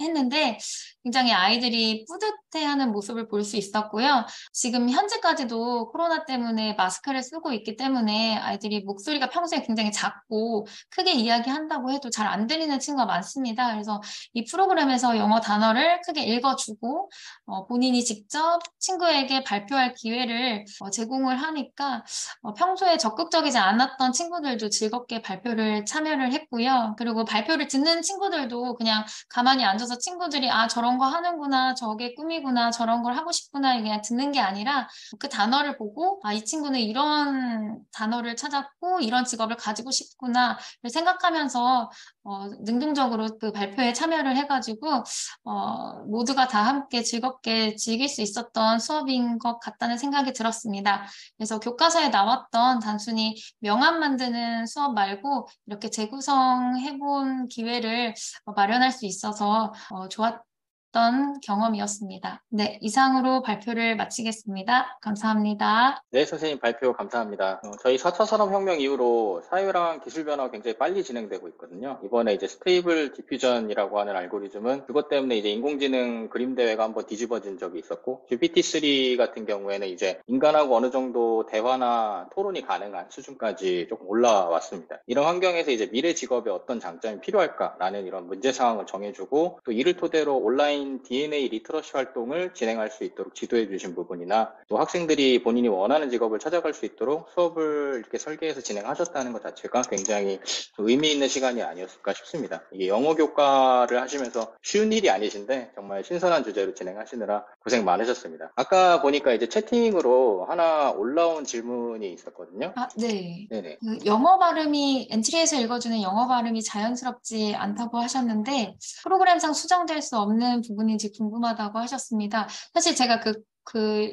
했는데 굉장히 아이들이 뿌듯해하는 모습을 볼 수 있었고요. 지금 현재까지도 코로나 때문에 마스크를 쓰고 있기 때문에 아이들이 목소리가 평소에 굉장히 작고 크게 이야기한다고 해도 잘 안 들리는 친구가 많습니다. 그래서 이 프로그램에서 영어 단어를 크게 읽어주고 본인이 직접 친구에게 발표할 기회를 제공을 하니까 평소에 적극적이지 않았던 친구들도 즐겁게 발표를 참여를 했고요. 그리고 발표를 듣는 친구들도 그냥 가만히 앉아서 친구들이 저런 거 하는구나, 저게 꿈이구나, 저런 걸 하고 싶구나 그냥 듣는 게 아니라 그 단어를 보고 이 친구는 이런 단어를 찾았고 이런 직업을 가지고 싶구나 생각하면서 능동적으로 그 발표에 참여를 해가지고 모두가 다 함께 즐겁게 즐길 수 있었던 수업인 것 같다는 생각이 들었습니다. 그래서 교과서에 나왔던 단순히 명함 만드는 수업 말고 이렇게 재구성해본 기회를 마련할 수 있어서 좋았던 경험이었습니다. 네, 이상으로 발표를 마치겠습니다. 감사합니다. 네, 선생님 발표 감사합니다. 저희 4차 산업혁명 이후로 사회랑 기술 변화가 굉장히 빨리 진행되고 있거든요. 이번에 이제 스테이블 디퓨전이라고 하는 알고리즘은 그것 때문에 이제 인공지능 그림 대회가 한번 뒤집어진 적이 있었고, GPT-3 같은 경우에는 이제 인간하고 어느 정도 대화나 토론이 가능한 수준까지 조금 올라왔습니다. 이런 환경에서 이제 미래 직업에 어떤 장점이 필요할까라는 이런 문제 상황을 정해주고 또 이를 토대로 온라인 시간인 DNA 리터러시 활동을 진행할 수 있도록 지도해 주신 부분이나 또 학생들이 본인이 원하는 직업을 찾아갈 수 있도록 수업을 이렇게 설계해서 진행하셨다는 것 자체가 굉장히 의미 있는 시간이 아니었을까 싶습니다. 이게 영어 교과를 하시면서 쉬운 일이 아니신데 정말 신선한 주제로 진행하시느라 고생 많으셨습니다. 아까 보니까 이제 채팅으로 하나 올라온 질문이 있었거든요. 아, 네. 네네. 그 영어 발음이 엔트리에서 읽어주는 영어 발음이 자연스럽지 않다고 하셨는데 프로그램상 수정될 수 없는 부분인지 궁금하다고 하셨습니다. 사실 제가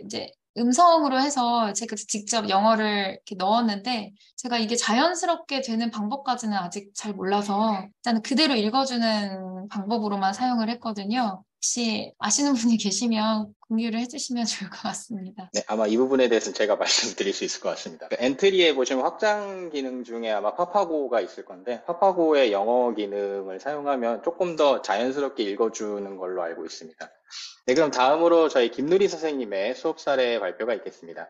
이제 음성으로 해서 제가 직접 영어를 이렇게 넣었는데 제가 이게 자연스럽게 되는 방법까지는 아직 잘 몰라서 일단 그대로 읽어주는 방법으로만 사용을 했거든요. 혹시 아시는 분이 계시면 공유를 해주시면 좋을 것 같습니다. 네, 아마 이 부분에 대해서는 제가 말씀드릴 수 있을 것 같습니다. 그 엔트리에 보시면 확장 기능 중에 아마 파파고가 있을 건데 파파고의 영어 기능을 사용하면 조금 더 자연스럽게 읽어주는 걸로 알고 있습니다. 네, 그럼 다음으로 저희 김누리 선생님의 수업 사례 발표가 있겠습니다.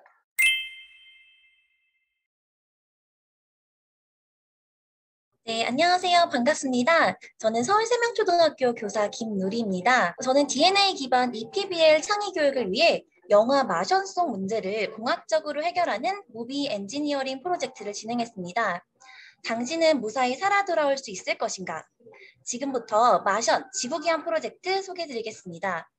네, 안녕하세요. 반갑습니다. 저는 서울세명초등학교 교사 김누리입니다. 저는 DNA 기반 EPBL 창의 교육을 위해 영화 마션송 문제를 공학적으로 해결하는 무비 엔지니어링 프로젝트를 진행했습니다. 당신은 무사히 살아 돌아올 수 있을 것인가? 지금부터 마션 지구기한 프로젝트 소개해드리겠습니다.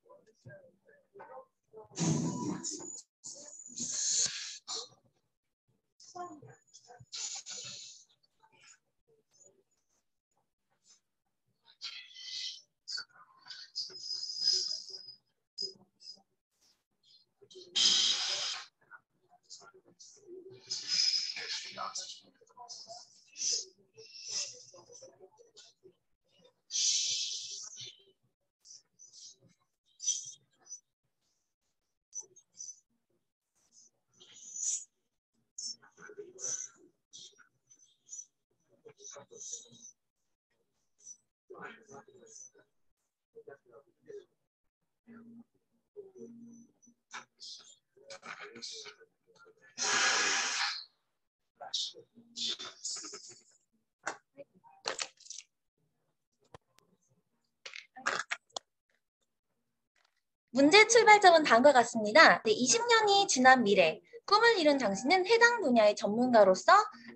문제 출발점은 다음과 같습니다. 20년이 지난 미래, 꿈을 이룬 당신은 해당 분야의 전문가로서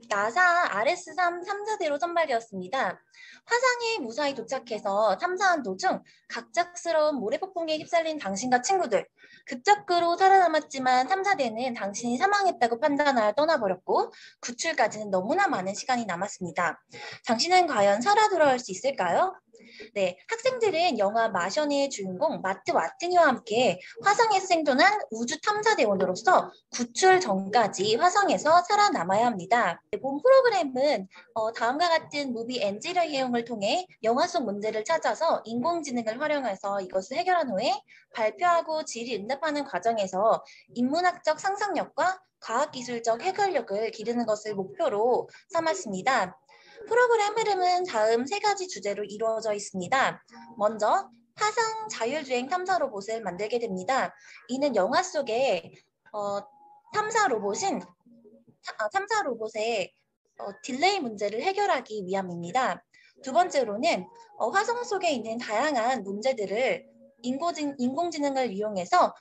나사 RS-3 탐사대로 선발되었습니다. 화성에 무사히 도착해서 탐사한 도중 갑작스러운 모래폭풍에 휩쓸린 당신과 친구들, 급적으로 살아남았지만 탐사대는 당신이 사망했다고 판단하여 떠나버렸고 구출까지는 너무나 많은 시간이 남았습니다. 당신은 과연 살아 돌아올 수 있을까요? 네, 학생들은 영화 마션의 주인공 마트 와트니와 함께 화성에서 생존한 우주 탐사대원으로서 구출 전까지 화성에서 살아남아야 합니다. 본 프로그램은 다음과 같은 무비 엔지니어링을 통해 영화 속 문제를 찾아서 인공지능을 활용해서 이것을 해결한 후에 발표하고 질의 응답하는 과정에서 인문학적 상상력과 과학기술적 해결력을 기르는 것을 목표로 삼았습니다. 프로그램 흐름은 다음 세 가지 주제로 이루어져 있습니다. 먼저 화성 자율주행 탐사 로봇을 만들게 됩니다. 이는 영화 속의 탐사 로봇의 딜레이 문제를 해결하기 위함입니다. 두 번째로는 화성 속에 있는 다양한 문제들을 인공지능을 이용해서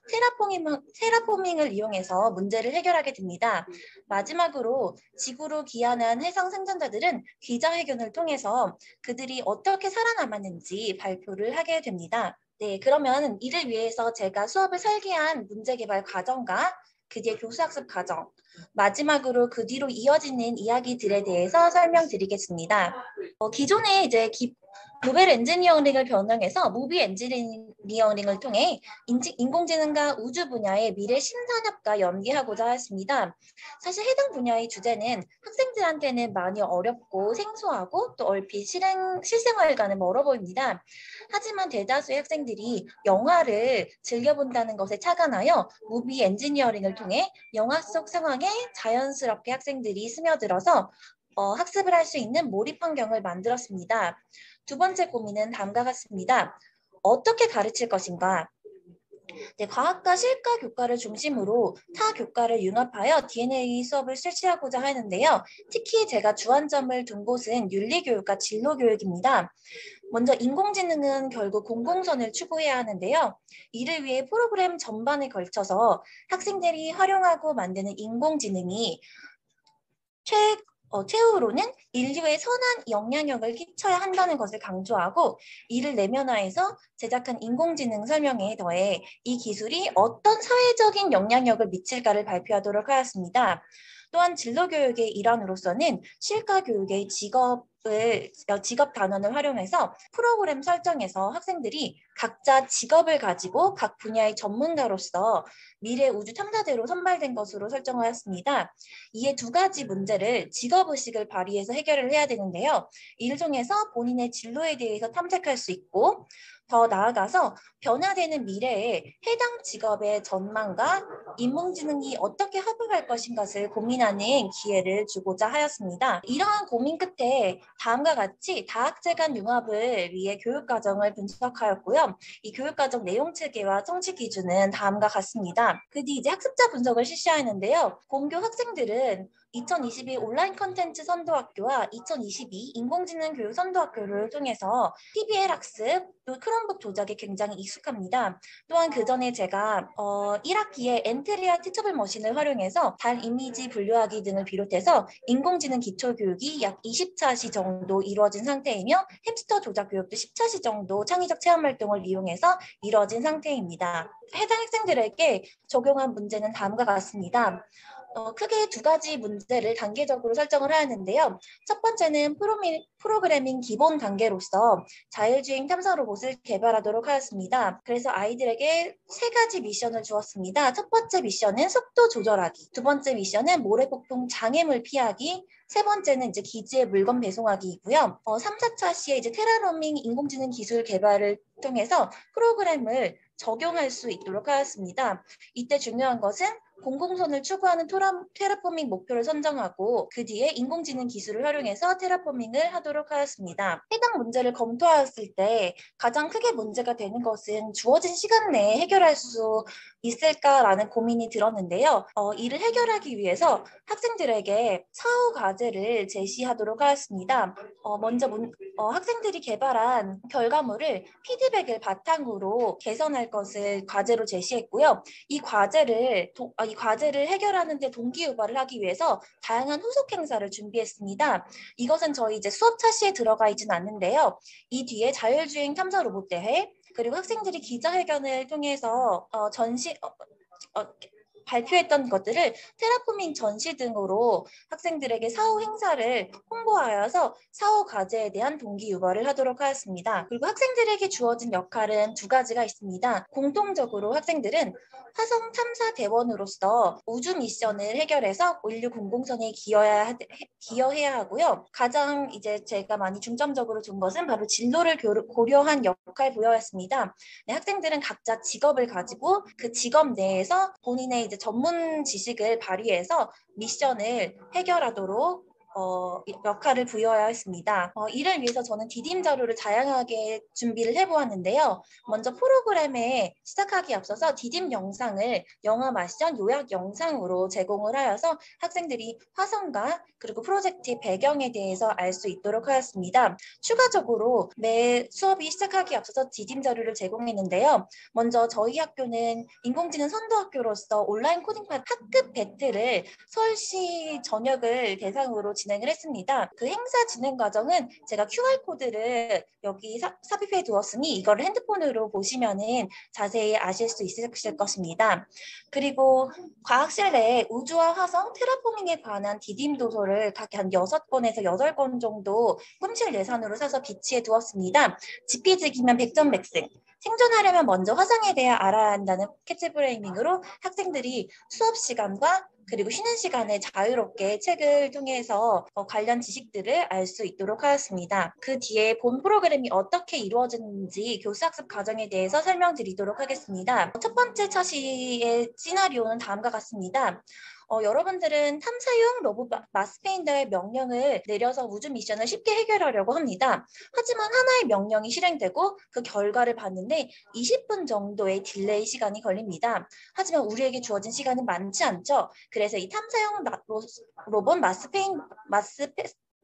테라포밍을 이용해서 문제를 해결하게 됩니다. 마지막으로 지구로 귀환한 해상 생존자들은 기자회견을 통해서 그들이 어떻게 살아남았는지 발표를 하게 됩니다. 네, 그러면 이를 위해서 제가 수업을 설계한 문제 개발 과정과 그 뒤에 교수학습 과정, 마지막으로 그 뒤로 이어지는 이야기들에 대해서 설명드리겠습니다. 기존에 이제 노벨 엔지니어링을 변형해서 무비 엔지니어링을 통해 인공지능과 우주 분야의 미래 신산업과 연계하고자 했습니다. 사실 해당 분야의 주제는 학생들한테는 많이 어렵고 생소하고 또 얼핏 실생활과는 멀어 보입니다. 하지만 대다수의 학생들이 영화를 즐겨본다는 것에 착안하여 무비 엔지니어링을 통해 영화 속 상황에 자연스럽게 학생들이 스며들어서 학습을 할 수 있는 몰입 환경을 만들었습니다. 두 번째 고민은 다음과 같습니다. 어떻게 가르칠 것인가? 네, 과학과 실과 교과를 중심으로 타 교과를 융합하여 DNA 수업을 실시하고자 하는데요. 특히 제가 주안점을 둔 곳은 윤리교육과 진로교육입니다. 먼저 인공지능은 결국 공공선을 추구해야 하는데요. 이를 위해 프로그램 전반에 걸쳐서 학생들이 활용하고 만드는 인공지능이 최후로는 인류에 선한 영향력을 끼쳐야 한다는 것을 강조하고 이를 내면화해서 제작한 인공지능 설명에 더해 이 기술이 어떤 사회적인 영향력을 미칠까를 발표하도록 하였습니다. 또한 진로교육의 일환으로서는 실가교육의 직업 단원을 활용해서 프로그램 설정에서 학생들이 각자 직업을 가지고 각 분야의 전문가로서 미래 우주 탐사대로 선발된 것으로 설정하였습니다. 이에 두 가지 문제를 직업의식을 발휘해서 해결을 해야 되는데요. 이를 통해서 본인의 진로에 대해서 탐색할 수 있고 더 나아가서 변화되는 미래에 해당 직업의 전망과 인공지능이 어떻게 협업할 것인가를 고민하는 기회를 주고자 하였습니다. 이러한 고민 끝에 다음과 같이 다학제 간 융합을 위해 교육과정을 분석하였고요. 이 교육과정 내용 체계와 성취 기준은 다음과 같습니다. 그 뒤 이제 학습자 분석을 실시하였는데요. 본교 학생들은 2022 온라인 컨텐츠 선도학교와 2022 인공지능 교육 선도학교를 통해서 PBL 학습, 또 크롬북 조작에 굉장히 익숙합니다. 또한 그 전에 제가 1학기에 엔트리아 티처블 머신을 활용해서 달 이미지 분류하기 등을 비롯해서 인공지능 기초교육이 약 20차시 정도 이루어진 상태이며 햄스터 조작 교육도 10차시 정도 창의적 체험 활동을 이용해서 이루어진 상태입니다. 해당 학생들에게 적용한 문제는 다음과 같습니다. 크게 두 가지 문제를 단계적으로 설정을 하였는데요. 첫 번째는 프로그래밍 기본 단계로서 자율주행 탐사 로봇을 개발하도록 하였습니다. 그래서 아이들에게 세 가지 미션을 주었습니다. 첫 번째 미션은 속도 조절하기, 두 번째 미션은 모래폭풍 장애물 피하기, 세 번째는 이제 기지에 물건 배송하기이고요. 3, 4차 시에 이제 테라로밍 인공지능 기술 개발을 통해서 프로그램을 적용할 수 있도록 하였습니다. 이때 중요한 것은 공공선을 추구하는 테라포밍 목표를 선정하고 그 뒤에 인공지능 기술을 활용해서 테라포밍을 하도록 하였습니다. 해당 문제를 검토하였을 때 가장 크게 문제가 되는 것은 주어진 시간 내에 해결할 수 있을까라는 고민이 들었는데요. 이를 해결하기 위해서 학생들에게 사후 과제를 제시하도록 하였습니다. 먼저 학생들이 개발한 결과물을 피드백을 바탕으로 개선할 것을 과제로 제시했고요. 이 과제를 해결하는 데 동기유발을 하기 위해서 다양한 후속 행사를 준비했습니다. 이것은 저희 이제 수업 차시에 들어가 있지는 않는데요. 이 뒤에 자율주행 탐사 로봇 대회, 그리고 학생들이 기자회견을 통해서 발표했던 것들을 테라포밍 전시 등으로 학생들에게 사후 행사를 홍보하여서 사후 과제에 대한 동기 유발을 하도록 하였습니다. 그리고 학생들에게 주어진 역할은 두 가지가 있습니다. 공통적으로 학생들은 화성 탐사 대원으로서 우주 미션을 해결해서 인류 공공선에 기여해야 하고요. 가장 이제 제가 많이 중점적으로 둔 것은 바로 진로를 고려한 역할 부여였습니다. 네, 학생들은 각자 직업을 가지고 그 직업 내에서 본인의 이제 전문 지식을 발휘해서 미션을 해결하도록 역할을 부여해야 했습니다. 이를 위해서 저는 디딤 자료를 다양하게 준비를 해보았는데요. 먼저 프로그램에 시작하기 앞서서 디딤 영상을 영화 마션 요약 영상으로 제공을 하여서 학생들이 화성과 그리고 프로젝트의 배경에 대해서 알 수 있도록 하였습니다. 추가적으로 매 수업이 시작하기 앞서서 디딤 자료를 제공했는데요. 먼저 저희 학교는 인공지능 선도학교로서 온라인 코딩판 학급 배틀을 서울시 전역을 대상으로 진행을 했습니다. 그 행사 진행 과정은 제가 QR코드를 여기 삽입해 두었으니 이걸 핸드폰으로 보시면은 자세히 아실 수 있으실 것입니다. 그리고 과학실 내에 우주와 화성, 테라포밍에 관한 디딤 도서를 각 한 6권에서 8권 정도 꿈칠 예산으로 사서 비치해 두었습니다. 지피지기면 100점 백승. 생존하려면 먼저 화성에 대해 알아야 한다는 캐치프레이밍으로 학생들이 수업 시간과 그리고 쉬는 시간에 자유롭게 책을 통해서 관련 지식들을 알 수 있도록 하였습니다. 그 뒤에 본 프로그램이 어떻게 이루어지는지 교수학습 과정에 대해서 설명드리도록 하겠습니다. 첫 번째 차시의 시나리오는 다음과 같습니다. 여러분들은 탐사용 로봇 마스페인더의 명령을 내려서 우주 미션을 쉽게 해결하려고 합니다. 하지만 하나의 명령이 실행되고 그 결과를 봤는데 20분 정도의 딜레이 시간이 걸립니다. 하지만 우리에게 주어진 시간은 많지 않죠. 그래서 이 탐사용 로봇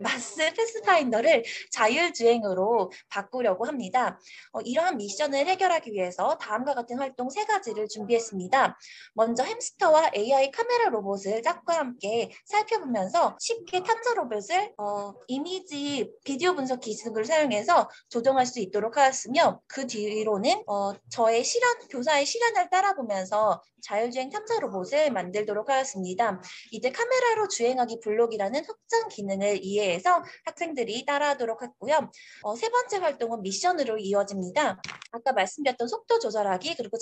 마스 패스파인더를 자율주행으로 바꾸려고 합니다. 이러한 미션을 해결하기 위해서 다음과 같은 활동 3가지를 준비했습니다. 먼저 햄스터와 AI 카메라 로봇을 짝과 함께 살펴보면서 쉽게 탐사 로봇을 이미지 비디오 분석 기술을 사용해서 조정할 수 있도록 하였으며, 그 뒤로는 저의 교사의 실현을 따라보면서 자율주행 탐사 로봇을 만들도록 하였습니다. 이제 카메라로 주행하기 블록이라는 확장 기능을 이해해서 학생들이 따라하도록 했고요. 3번째 활동은 미션으로 이어집니다. 아까 말씀드렸던 속도 조절하기 그리고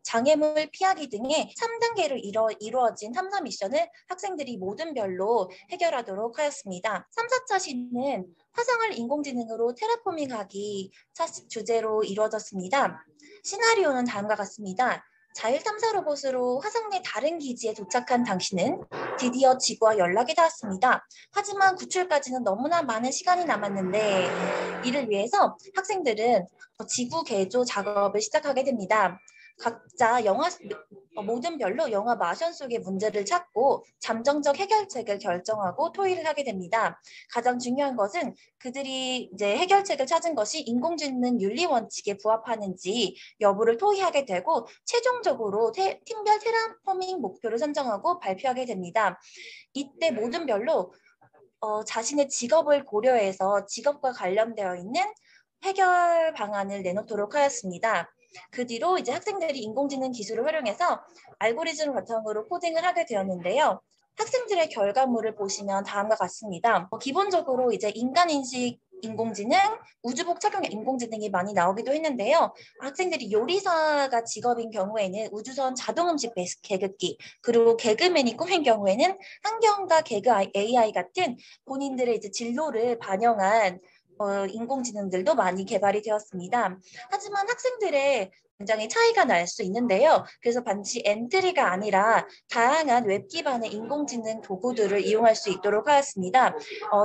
장애물 피하기 등의 3단계로 이루어진 탐사 미션을 학생들이 모든 별로 해결하도록 하였습니다. 3, 4차 시는 화성을 인공지능으로 테라포밍하기 주제로 이루어졌습니다. 시나리오는 다음과 같습니다. 자율탐사 로봇으로 화성 내 다른 기지에 도착한 당신은 드디어 지구와 연락이 닿았습니다. 하지만 구출까지는 너무나 많은 시간이 남았는데, 이를 위해서 학생들은 지구 개조 작업을 시작하게 됩니다. 각자 모든 별로 영화 마션 속의 문제를 찾고 잠정적 해결책을 결정하고 토의를 하게 됩니다. 가장 중요한 것은 그들이 이제 해결책을 찾은 것이 인공지능 윤리 원칙에 부합하는지 여부를 토의하게 되고, 최종적으로 팀별 테라포밍 목표를 선정하고 발표하게 됩니다. 이때 모든 별로 자신의 직업을 고려해서 직업과 관련되어 있는 해결 방안을 내놓도록 하였습니다. 그 뒤로 이제 학생들이 인공지능 기술을 활용해서 알고리즘을 바탕으로 코딩을 하게 되었는데요. 학생들의 결과물을 보시면 다음과 같습니다. 기본적으로 이제 인간인식 인공지능, 우주복 착용 인공지능이 많이 나오기도 했는데요. 학생들이 요리사가 직업인 경우에는 우주선 자동음식 개그기, 그리고 개그맨이 꿈인 경우에는 한경과 개그 AI 같은 본인들의 이제 진로를 반영한 인공지능들도 많이 개발이 되었습니다. 하지만 학생들의 굉장히 차이가 날 수 있는데요. 그래서 반드시 엔트리가 아니라 다양한 웹 기반의 인공지능 도구들을 이용할 수 있도록 하였습니다.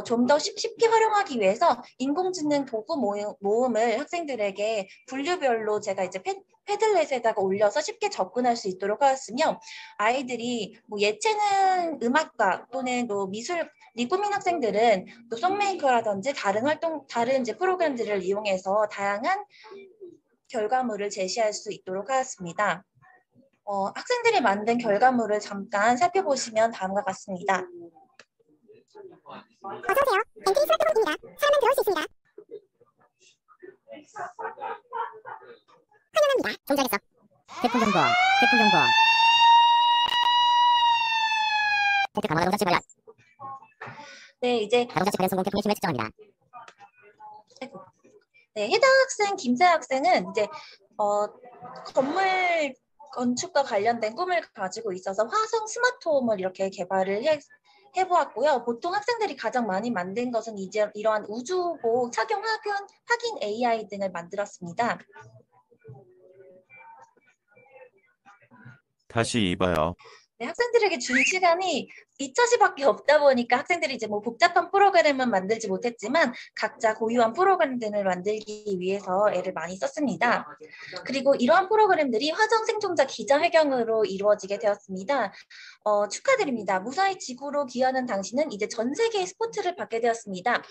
좀 더 쉽게 활용하기 위해서 인공지능 도구 모음을 학생들에게 분류별로 제가 이제 패들렛에다가 올려서 쉽게 접근할 수 있도록 하였으며, 아이들이 뭐 예체능 음악과 또는 또 미술 리꾸민 학생들은 또 송메이커라든지 다른 이제 프로그램들을 이용해서 다양한 결과물을 제시할 수 있도록 하였습니다. 학생들이 만든 결과물을 잠깐 살펴보시면 다음과 같습니다. 어서오세요. 엔트리 스마트홈입니다. 사용하면 배울 수 있습니다. 환영합니다. 종작했어. 제품 정보. 목표 강화가 동작지 발견. 네, 이제 자동차치 발현 성공 태풍의 힘을 측정합니다. 네, 해당 학생 김세 학생은 이제 건물 건축과 관련된 꿈을 가지고 있어서 화성 스마트홈을 이렇게 개발을 해보았고요. 보통 학생들이 가장 많이 만든 것은 이제 이러한 우주복 착용 확인 AI 등을 만들었습니다. 다시 입어요. 네, 학생들에게 준 시간이 2차시밖에 없다 보니까 학생들이 이제 뭐 복잡한 프로그램은 만들지 못했지만 각자 고유한 프로그램들을 만들기 위해서 애를 많이 썼습니다. 그리고 이러한 프로그램들이 화성 생존자 기자회견으로 이루어지게 되었습니다. 축하드립니다. 무사히 지구로 귀환한 당신은 이제 전 세계의 스포츠를 받게 되었습니다.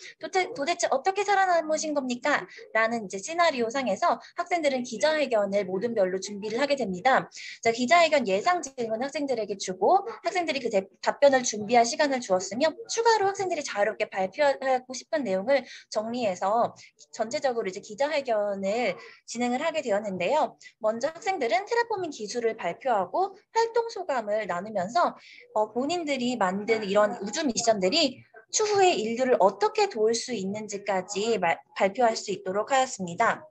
도대체 어떻게 살아남으신 겁니까? 라는 이제 시나리오 상에서 학생들은 기자회견을 모든 별로 준비를 하게 됩니다. 자, 기자회견 예상 질문 학생들에게 주고 학생들이 그 답변을 준비할 시간을 주었으며, 추가로 학생들이 자유롭게 발표하고 싶은 내용을 정리해서 전체적으로 이제 기자회견을 진행을 하게 되었는데요. 먼저 학생들은 테라포밍 기술을 발표하고 활동 소감을 나누면서 본인들이 만든 이런 우주 미션들이 추후에 인류를 어떻게 도울 수 있는지까지 발표할 수 있도록 하였습니다.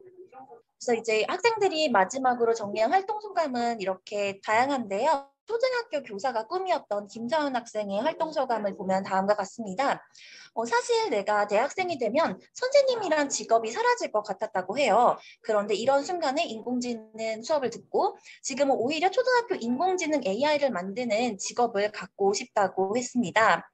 그래서 이제 학생들이 마지막으로 정리한 활동 소감은 이렇게 다양한데요. 초등학교 교사가 꿈이었던 김서은 학생의 활동 소감을 보면 다음과 같습니다. 사실 내가 대학생이 되면 선생님이란 직업이 사라질 것 같았다고 해요. 그런데 이런 순간에 인공지능 수업을 듣고 지금은 오히려 초등학교 인공지능 AI를 만드는 직업을 갖고 싶다고 했습니다.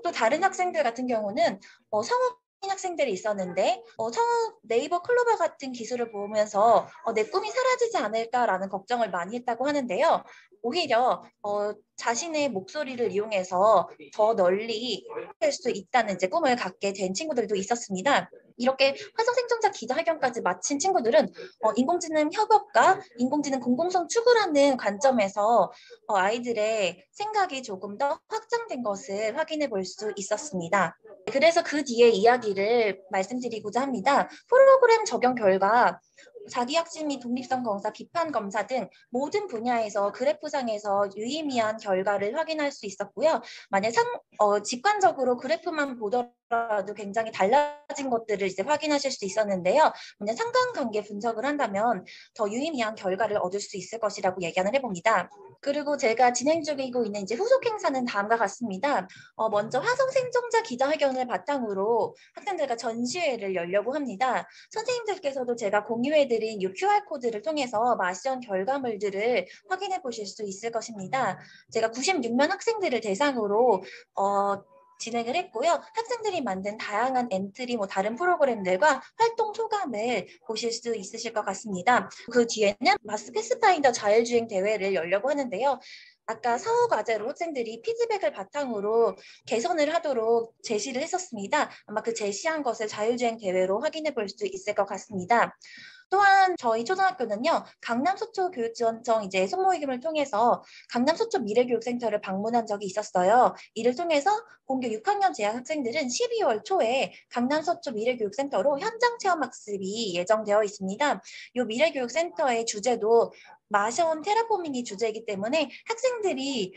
또 다른 학생들 같은 경우는 성우 학생들이 있었는데 처음 네이버 클로버 같은 기술을 보면서 내 꿈이 사라지지 않을까라는 걱정을 많이 했다고 하는데요. 오히려 자신의 목소리를 이용해서 더 널리 할 수 있다는 이제 꿈을 갖게 된 친구들도 있었습니다. 이렇게 화성생존자 기자회견까지 마친 친구들은 인공지능 협업과 인공지능 공공성 추구라는 관점에서 아이들의 생각이 조금 더 확장된 것을 확인해 볼 수 있었습니다. 그래서 그 뒤에 이야기를 말씀드리고자 합니다. 프로그램 적용 결과 자기학습 및 독립성 검사, 비판 검사 등 모든 분야에서 그래프상에서 유의미한 결과를 확인할 수 있었고요. 만약 직관적으로 그래프만 보더라도 굉장히 달라진 것들을 이제 확인하실 수 있었는데요. 만약 상관관계 분석을 한다면 더 유의미한 결과를 얻을 수 있을 것이라고 예견을 해봅니다. 그리고 제가 진행 중이고 있는 이제 후속 행사는 다음과 같습니다. 먼저 화성 생존자 기자회견을 바탕으로 학생들과 전시회를 열려고 합니다. 선생님들께서도 제가 공유해드린 이 QR코드를 통해서 마시온 결과물들을 확인해 보실 수 있을 것입니다. 제가 96명 학생들을 대상으로 진행을 했고요. 학생들이 만든 다양한 엔트리, 다른 프로그램들과 활동 소감을 보실 수 있으실 것 같습니다. 그 뒤에는 마스 패스파인더 자율주행 대회를 열려고 하는데요. 아까 사후 과제로 학생들이 피드백을 바탕으로 개선을 하도록 제시를 했었습니다. 아마 그 제시한 것을 자율주행 대회로 확인해 볼 수 있을 것 같습니다. 또한 저희 초등학교는요, 강남 서초 교육지원청 이제 소모임을 통해서 강남 서초 미래교육센터를 방문한 적이 있었어요. 이를 통해서 공교 6학년 재학 학생들은 12월 초에 강남 서초 미래교육센터로 현장 체험 학습이 예정되어 있습니다. 이 미래교육센터의 주제도 마션 테라포밍이 주제이기 때문에 학생들이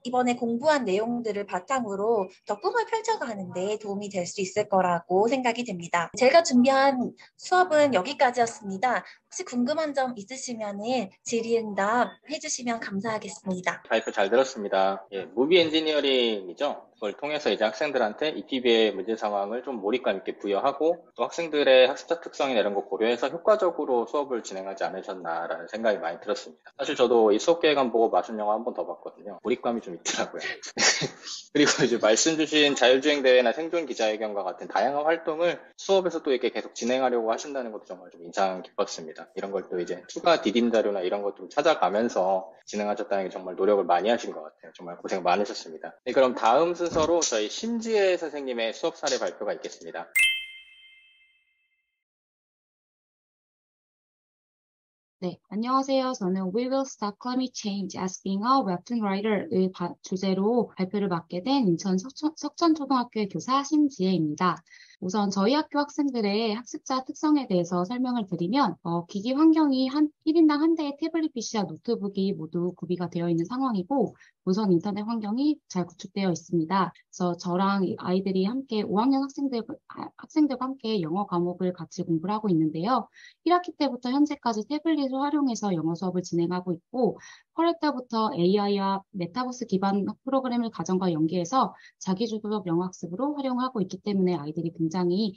이번에 공부한 내용들을 바탕으로 더 꿈을 펼쳐가는 데 도움이 될 수 있을 거라고 생각이 됩니다. 제가 준비한 수업은 여기까지였습니다. 혹시 궁금한 점 있으시면 질의응답 해주시면 감사하겠습니다. 발표 잘 들었습니다. 예, 무비 엔지니어링이죠. 그걸 통해서 이제 학생들한테 EPB의 문제 상황을 좀 몰입감 있게 부여하고 또 학생들의 학습자 특성이나 이런 거 고려해서 효과적으로 수업을 진행하지 않으셨나라는 생각이 많이 들었습니다. 사실 저도 이 수업 계획안 보고 마술 영화 한 번 더 봤거든요. 몰입감이 좀 있더라고요. 그리고 이제 말씀 주신 자율주행 대회나 생존 기자회견과 같은 다양한 활동을 수업에서 또 이렇게 계속 진행하려고 하신다는 것도 정말 좀 인상 깊었습니다. 이런 걸 또 이제 추가 디딤 자료나 이런 것 좀 찾아가면서 진행하셨다는 게 정말 노력을 많이 하신 것 같아요. 정말 고생 많으셨습니다. 네, 그럼 다음 순서로 저희 심지혜 선생님의 수업 사례 발표가 있겠습니다. 네, 안녕하세요. 저는 We Will Stop Climate Change as Being a Webtoon Writer의 주제로 발표를 맡게 된 인천 석천초등학교의 교사 심지혜입니다. 우선 저희 학교 학생들의 학습자 특성에 대해서 설명을 드리면 기기 환경이 1인당 한 대의 태블릿 PC와 노트북이 모두 구비가 되어 있는 상황이고 무선 인터넷 환경이 잘 구축되어 있습니다. 그래서 저랑 아이들이 함께 5학년 학생들과 함께 영어 과목을 같이 공부를 하고 있는데요. 1학기 때부터 현재까지 태블릿을 활용해서 영어 수업을 진행하고 있고 8월 달부터 AI와 메타버스 기반 프로그램을 가정과 연계해서 자기주도적 영어 학습으로 활용하고 있기 때문에 아이들이 굉장히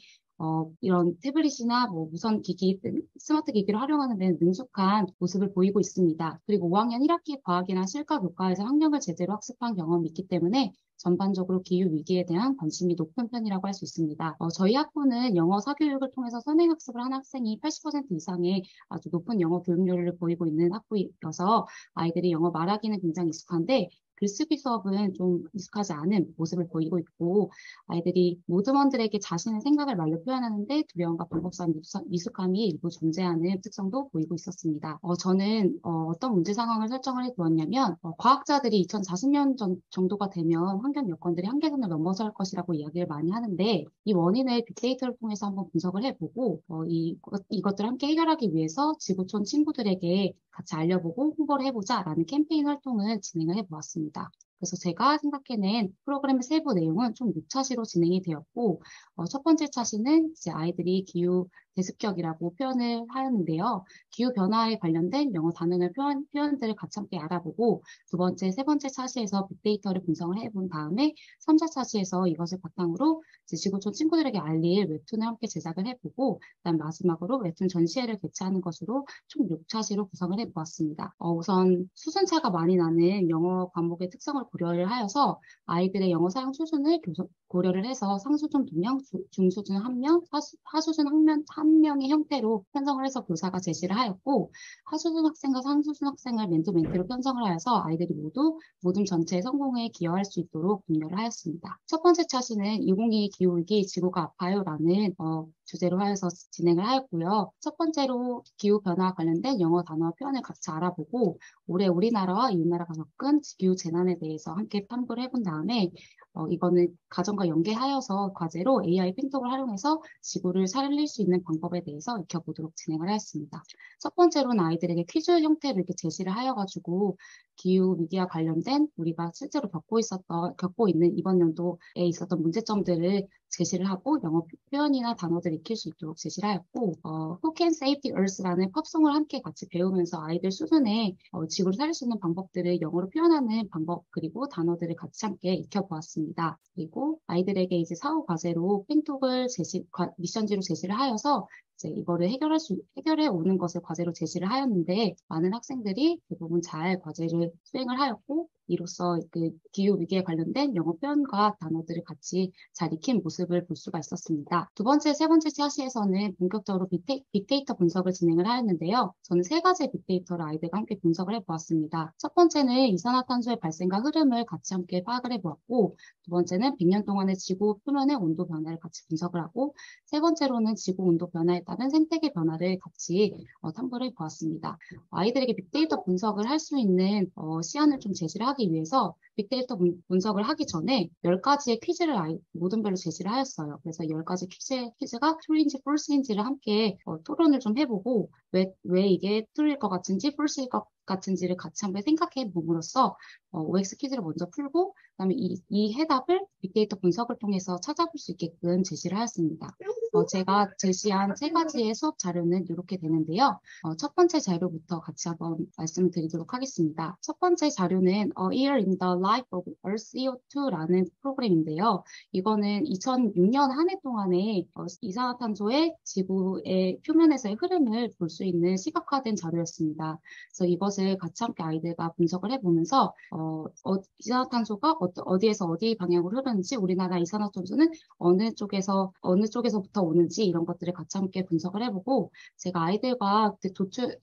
이런 태블릿이나 무선 기기, 스마트 기기를 활용하는 데는 능숙한 모습을 보이고 있습니다. 그리고 5학년 1학기 과학이나 실과 교과에서 학력을 제대로 학습한 경험이 있기 때문에 전반적으로 기후위기에 대한 관심이 높은 편이라고 할 수 있습니다. 저희 학부는 영어 사교육을 통해서 선행학습을 한 학생이 80% 이상의 아주 높은 영어 교육률을 보이고 있는 학부여서 아이들이 영어 말하기는 굉장히 익숙한데 글쓰기 수업은 좀 익숙하지 않은 모습을 보이고 있고 아이들이 모듬원들에게 자신의 생각을 말로 표현하는데 두려움과 방법상 미숙함이 일부 존재하는 특성도 보이고 있었습니다. 저는 어떤 문제 상황을 설정을 해두었냐면 과학자들이 2040년 정도가 되면 환경 여건들이 한계선을 넘어설 것이라고 이야기를 많이 하는데 이 원인을 빅데이터를 통해서 한번 분석을 해보고 이것들을 함께 해결하기 위해서 지구촌 친구들에게 같이 알려보고 홍보를 해보자라는 캠페인 활동을 진행을 해보았습니다. 그래서 제가 생각해낸 프로그램의 세부 내용은 총 6차시로 진행이 되었고 첫 번째 차시는 이제 아이들이 기후 대습격이라고 표현을 하였는데요. 기후변화에 관련된 영어 단어나 표현들을 같이 함께 알아보고 두 번째, 세 번째 차시에서 빅데이터를 분석을 해본 다음에 3차 차시에서 이것을 바탕으로 지구촌 친구들에게 알릴 웹툰을 함께 제작을 해보고 그다음 마지막으로 웹툰 전시회를 개최하는 것으로 총 6차시로 구성을 해보았습니다. 우선 수준차가 많이 나는 영어 과목의 특성을 고려를 하여서 아이들의 영어 사용 수준을 고려를 해서 상수준 2명, 중수준 1명, 하수준 한 명의 형태로 편성을 해서 교사가 제시를 하였고 하수준 학생과 상수준 학생을 멘토멘티로 편성을 하여서 아이들이 모둠 전체의 성공에 기여할 수 있도록 독려를 하였습니다. 첫 번째 차시는 2022 기후위기 지구가 아파요라는 주제로 하여서 진행을 하였고요. 첫 번째로 기후변화와 관련된 영어 단어와 표현을 같이 알아보고 올해 우리나라와 이웃나라가 겪은 기후 재난에 대해서 함께 탐구를 해본 다음에 이거는 가정과 연계하여서 과제로 AI 펜톡을 활용해서 지구를 살릴 수 있는 방법에 대해서 익혀보도록 진행을 하였습니다. 첫 번째로는 아이들에게 퀴즈 형태로 이렇게 제시를 하여가지고 기후 위기와 관련된 우리가 실제로 겪고 있는 이번 연도에 있었던 문제점들을 제시를 하고 영어 표현이나 단어들을 익힐 수 있도록 제시를 하였고 Who Can Save the Earth라는 팝송을 함께 같이 배우면서 아이들 수준에 지구를 살릴 수 있는 방법들을 영어로 표현하는 방법 그리고 단어들을 같이 함께 익혀보았습니다. 그리고 아이들에게 이제 사후 과제로 펜톡을 미션지로 제시를 하여서 이제 이거를 해결해 오는 것을 과제로 제시를 하였는데 많은 학생들이 대부분 잘 과제를 수행을 하였고 이로써 그 기후 위기에 관련된 영어 표현과 단어들을 같이 잘 익힌 모습을 볼 수가 있었습니다. 두 번째, 세 번째 차시에서는 본격적으로 빅데이터 분석을 진행을 하였는데요. 저는 세 가지의 빅데이터를 아이들과 함께 분석을 해보았습니다. 첫 번째는 이산화탄소의 발생과 흐름을 같이 함께 파악을 해보았고 두 번째는 100년 동안의 지구 표면의 온도 변화를 같이 분석을 하고 세 번째로는 지구 온도 변화에 따른 생태계 변화를 같이 탐구를 해보았습니다. 아이들에게 빅데이터 분석을 할 수 있는 시안을 좀 제시를 하기 위해서 빅데이터 분석을 하기 전에 10가지의 퀴즈를 모둠별로 제시를 하였어요. 그래서 10가지 퀴즈가 true인지 false인지를 함께 토론을 좀 해보고 왜 이게 true일 것 같은지 false일 것 같은지를 같이 한번 생각해 봄으로써 OX 퀴즈를 먼저 풀고 그다음에 이 해답을 빅데이터 분석을 통해서 찾아볼 수 있게끔 제시를 하였습니다. 제가 제시한 세 가지의 수업 자료는 이렇게 되는데요. 첫 번째 자료부터 같이 한번 말씀을 드리도록 하겠습니다. 첫 번째 자료는 A Year in the Life of Earth CO2라는 프로그램인데요. 이거는 2006년 한 해 동안에 이산화탄소의 지구의 표면에서의 흐름을 볼 수 있는 시각화된 자료였습니다. 그래서 이것을 같이 함께 아이들과 분석을 해보면서 이산화탄소가 어디에서 어디 방향으로 흐르는지 우리나라 이산화탄소는 어느 쪽에서부터 오는지 이런 것들을 같이 함께 분석을 해보고 제가 아이들과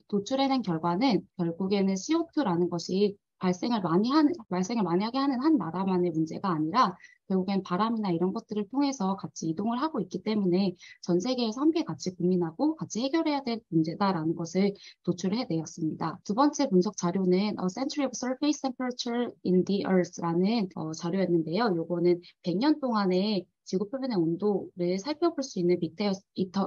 도출해낸 결과는 결국에는 CO2라는 것이 발생을 많이 하게 하는 한 나라만의 문제가 아니라 결국엔 바람이나 이런 것들을 통해서 같이 이동을 하고 있기 때문에 전 세계에서 함께 같이 고민하고 같이 해결해야 될 문제다라는 것을 도출해내었습니다. 두 번째 분석 자료는 A Century of Surface Temperature in the Earth라는 자료였는데요. 요거는 100년 동안의 지구 표면의 온도를 살펴볼 수 있는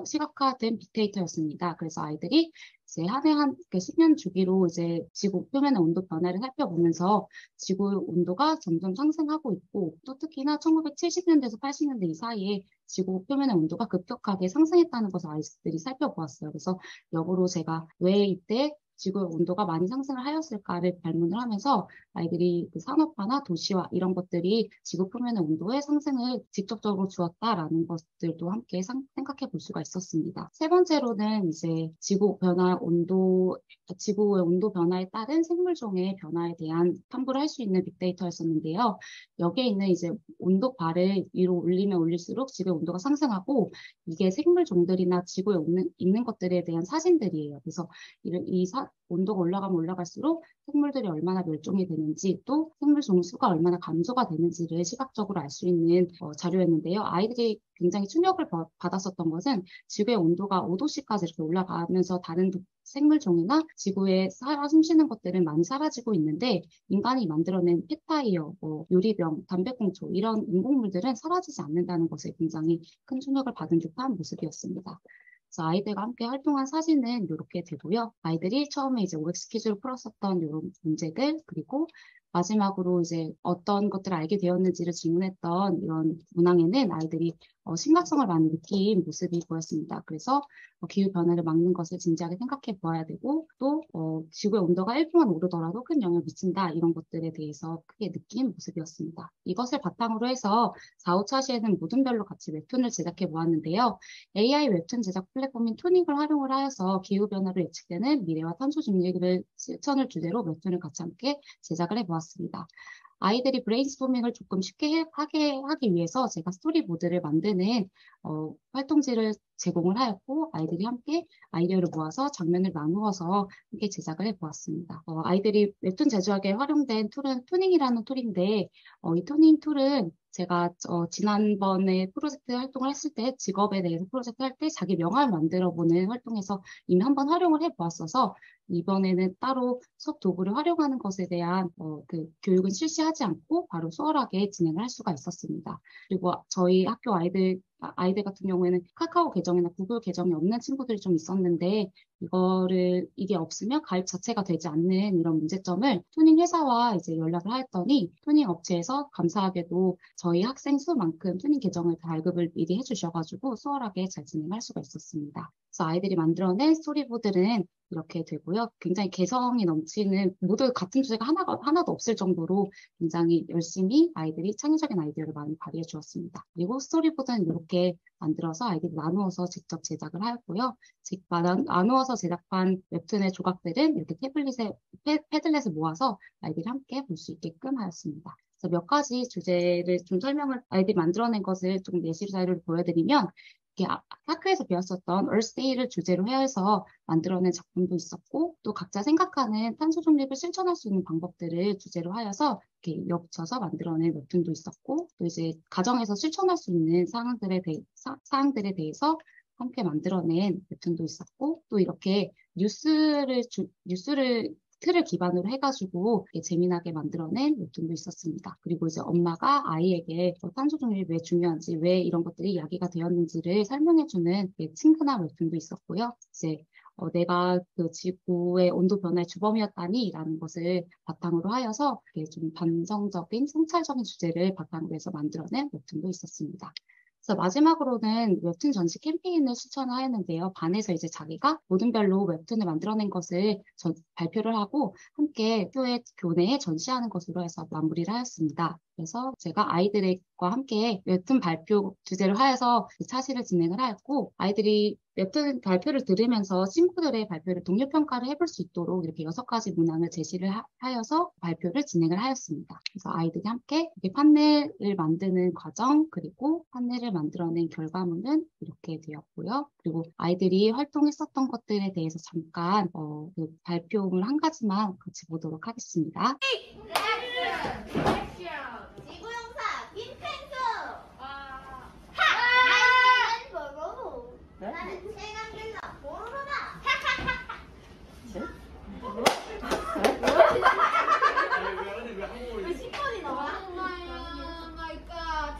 시각화된 빅데이터였습니다. 그래서 아이들이 이제 한 해 10년 주기로 이제 지구 표면의 온도 변화를 살펴보면서 지구 온도가 점점 상승하고 있고 또 특히나 1970년대에서 80년대 이 사이에 지구 표면의 온도가 급격하게 상승했다는 것을 아이들이 살펴보았어요. 그래서 역으로 제가 왜 이때 지구의 온도가 많이 상승을 하였을까를 발문을 하면서 아이들이 그 산업화나 도시화 이런 것들이 지구 표면의 온도의 상승을 직접적으로 주었다라는 것들도 함께 생각해 볼 수가 있었습니다. 세 번째로는 이제 지구의 온도 변화에 따른 생물종의 변화에 대한 탐구를 할 수 있는 빅데이터였었는데요. 여기에 있는 이제 온도바를 위로 올리면 올릴수록 지구의 온도가 상승하고 이게 생물종들이나 지구에 있는 것들에 대한 사진들이에요. 그래서 온도가 올라가면 올라갈수록 생물들이 얼마나 멸종이 되는지 또 생물 종수가 얼마나 감소가 되는지를 시각적으로 알 수 있는 자료였는데요. 아이들이 굉장히 충격을 받았었던 것은 지구의 온도가 5도씨까지 이렇게 올라가면서 다른 생물종이나 지구에 살아 숨쉬는 것들은 많이 사라지고 있는데 인간이 만들어낸 폐타이어, 유리병, 담배꽁초 이런 인공물들은 사라지지 않는다는 것에 굉장히 큰 충격을 받은 듯한 모습이었습니다. 그래서 아이들과 함께 활동한 사진은 이렇게 되고요. 아이들이 처음에 이제 OX 퀴즈로 풀었었던 이런 문제들 그리고 마지막으로 이제 어떤 것들을 알게 되었는지를 질문했던 이런 문항에는 아이들이 심각성을 많이 느낀 모습이 보였습니다. 그래서 기후변화를 막는 것을 진지하게 생각해 보아야 되고 또 지구의 온도가 1도만 오르더라도 큰 영향을 미친다 이런 것들에 대해서 크게 느낀 모습이었습니다. 이것을 바탕으로 해서 4, 5차 시에는 모든 별로 같이 웹툰을 제작해 보았는데요. AI 웹툰 제작 플랫폼인 토닉을 활용을 하여서 기후변화로 예측되는 미래와 탄소 중립을 실천을 주제로 웹툰을 같이 함께 제작을 해보았습니다. 아이들이 브레인스토밍을 조금 쉽게 하기 위해서 제가 스토리보드를 만드는 활동지를 제공을 하였고 아이들이 함께 아이디어를 모아서 장면을 나누어서 함께 제작을 해보았습니다. 아이들이 웹툰 제작에 활용된 툴은 토닝이라는 툴인데 이 토닝 툴은 제가 지난번에 프로젝트 활동을 했을 때 직업에 대해서 프로젝트 할 때 자기 명함을 만들어보는 활동에서 이미 한번 활용을 해보았어서 이번에는 따로 수업 도구를 활용하는 것에 대한 그 교육은 실시하지 않고 바로 수월하게 진행을 할 수가 있었습니다. 그리고 저희 학교 아이들 같은 경우에는 카카오 계정이나 구글 계정이 없는 친구들이 좀 있었는데 이게 없으면 가입 자체가 되지 않는 이런 문제점을 토닝 회사와 이제 연락을 하였더니 토닝 업체에서 감사하게도 저희 학생 수만큼 토닝 계정을 발급을 미리 해주셔가지고 수월하게 잘 진행할 수가 있었습니다. 그래서 아이들이 만들어낸 스토리보드는 이렇게 되고요. 굉장히 개성이 넘치는 모두 같은 주제가 하나도 없을 정도로 굉장히 열심히 아이들이 창의적인 아이디어를 많이 발휘해 주었습니다. 그리고 스토리보드는 이렇게 만들어서 아이들이 나누어서 직접 제작을 하였고요. 나누어서 제작한 웹툰의 조각들은 이렇게 패들렛에 모아서 아이들이 함께 볼 수 있게끔 하였습니다. 그래서 몇 가지 주제를 좀 아이들이 만들어낸 것을 좀 예시 자료를 보여드리면 학교에서 배웠었던 얼스데이를 주제로 해서 만들어낸 작품도 있었고 또 각자 생각하는 탄소 중립을 실천할 수 있는 방법들을 주제로 하여서 이렇게 엮어서 만들어낸 웹툰도 있었고 또 이제 가정에서 실천할 수 있는 사항들에 대해서 함께 만들어낸 웹툰도 있었고 또 이렇게 뉴스를 틀을 기반으로 해가지고 재미나게 만들어낸 웹툰도 있었습니다. 그리고 이제 엄마가 아이에게 탄소 중립이 왜 중요한지, 왜 이런 것들이 이야기가 되었는지를 설명해주는 친근한 웹툰도 있었고요. 이제 내가 그 지구의 온도 변화의 주범이었다니라는 것을 바탕으로 하여서 좀 반성적인, 성찰적인 주제를 바탕으로 해서 만들어낸 웹툰도 있었습니다. 그래서 마지막으로는 웹툰 전시 캠페인을 추천하였는데요. 반에서 이제 자기가 모든 별로 웹툰을 만들어낸 것을 발표를 하고 함께 학교의 교내에 전시하는 것으로 해서 마무리를 하였습니다. 그래서 제가 아이들과 함께 웹툰 발표 주제를 하여서 차시를 진행을 하였고 아이들이 웹툰 발표를 들으면서 친구들의 발표를 동료평가를 해볼 수 있도록 이렇게 6가지 문항을 제시를 하여서 발표를 진행을 하였습니다. 그래서 아이들이 함께 이렇게 판넬을 만드는 과정 그리고 판넬을 만들어낸 결과물은 이렇게 되었고요. 그리고 아이들이 활동했었던 것들에 대해서 잠깐 그 발표물 한 가지만 같이 보도록 하겠습니다. 지구용사 김펭수. 나는 최강길러 보로로다. 왜 10번이 나와? 마이 갓.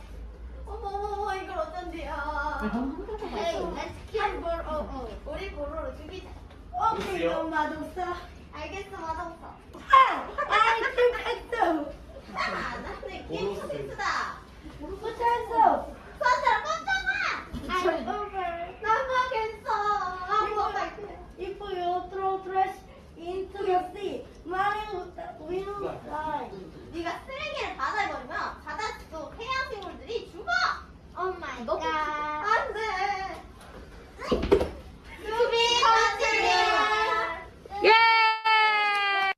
어머 이걸 어쩐데요? Hey, let's kill 보로. 우리 보로로 죽이자. 오케이 맛없어. 알겠어 맛없어. 김펭수. 나는 김펭수다. 못했어. 수아처럼 깜짝아. 나가겠어. If you throw trash into the sea, will die. 네가 쓰레기를 바다에 버리면 바다 속 해양 생물들이 죽어. Oh my god. 안 돼. 수비 터뜨려.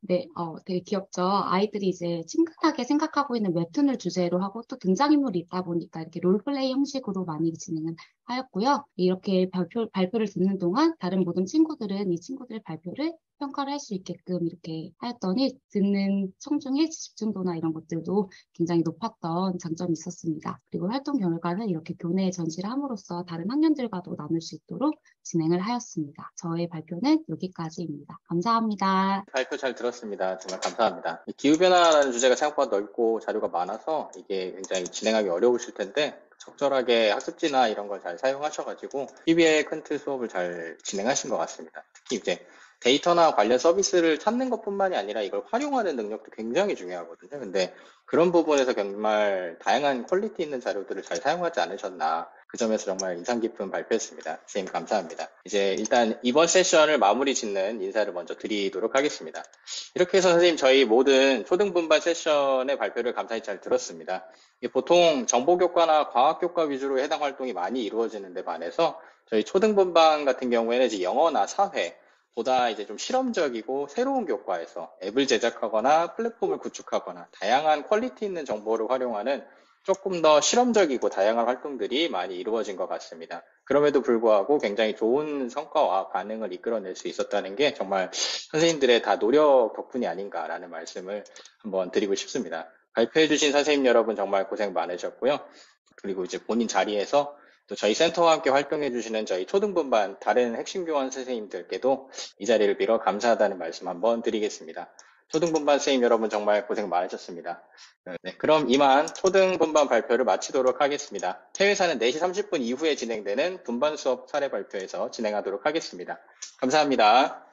네, 되게 귀엽죠. 아이들이 이제 친근하게 생각하고 있는 웹툰을 주제로 하고 또 등장인물이 있다 보니까 이렇게 롤플레이 형식으로 많이 진행을 하였고요. 이렇게 발표를 듣는 동안 다른 모든 친구들은 이 친구들의 발표를 평가를 할 수 있게끔 이렇게 하였더니 듣는 청중의 집중도나 이런 것들도 굉장히 높았던 장점이 있었습니다. 그리고 활동 결과는 이렇게 교내에 전시를 함으로써 다른 학년들과도 나눌 수 있도록 진행을 하였습니다. 저의 발표는 여기까지입니다. 감사합니다. 발표 잘 들었습니다. 정말 감사합니다. 기후변화라는 주제가 생각보다 넓고 자료가 많아서 이게 굉장히 진행하기 어려우실 텐데 적절하게 학습지나 이런 걸 잘 사용하셔가지고 PBL 큰 틀 수업을 잘 진행하신 것 같습니다. 특히 이제 데이터나 관련 서비스를 찾는 것뿐만이 아니라 이걸 활용하는 능력도 굉장히 중요하거든요. 근데 그런 부분에서 정말 다양한 퀄리티 있는 자료들을 잘 사용하지 않으셨나. 그 점에서 정말 인상 깊은 발표였습니다. 선생님 감사합니다. 이제 일단 이번 세션을 마무리 짓는 인사를 먼저 드리도록 하겠습니다. 이렇게 해서 선생님 저희 모든 초등분반 세션의 발표를 감사히 잘 들었습니다. 보통 정보교과나 과학교과 위주로 해당 활동이 많이 이루어지는데 반해서 저희 초등분반 같은 경우에는 이제 영어나 사회, 보다 이제 좀 실험적이고 새로운 교과에서 앱을 제작하거나 플랫폼을 구축하거나 다양한 퀄리티 있는 정보를 활용하는 조금 더 실험적이고 다양한 활동들이 많이 이루어진 것 같습니다. 그럼에도 불구하고 굉장히 좋은 성과와 반응을 이끌어낼 수 있었다는 게 정말 선생님들의 다 노력 덕분이 아닌가라는 말씀을 한번 드리고 싶습니다. 발표해주신 선생님 여러분 정말 고생 많으셨고요. 그리고 이제 본인 자리에서 또 저희 센터와 함께 활동해주시는 저희 초등분반 다른 핵심 교원 선생님들께도 이 자리를 빌어 감사하다는 말씀 한번 드리겠습니다. 초등분반 선생님 여러분 정말 고생 많으셨습니다. 네, 그럼 이만 초등분반 발표를 마치도록 하겠습니다. 퇴회사는 4시 30분 이후에 진행되는 분반 수업 사례 발표에서 진행하도록 하겠습니다. 감사합니다.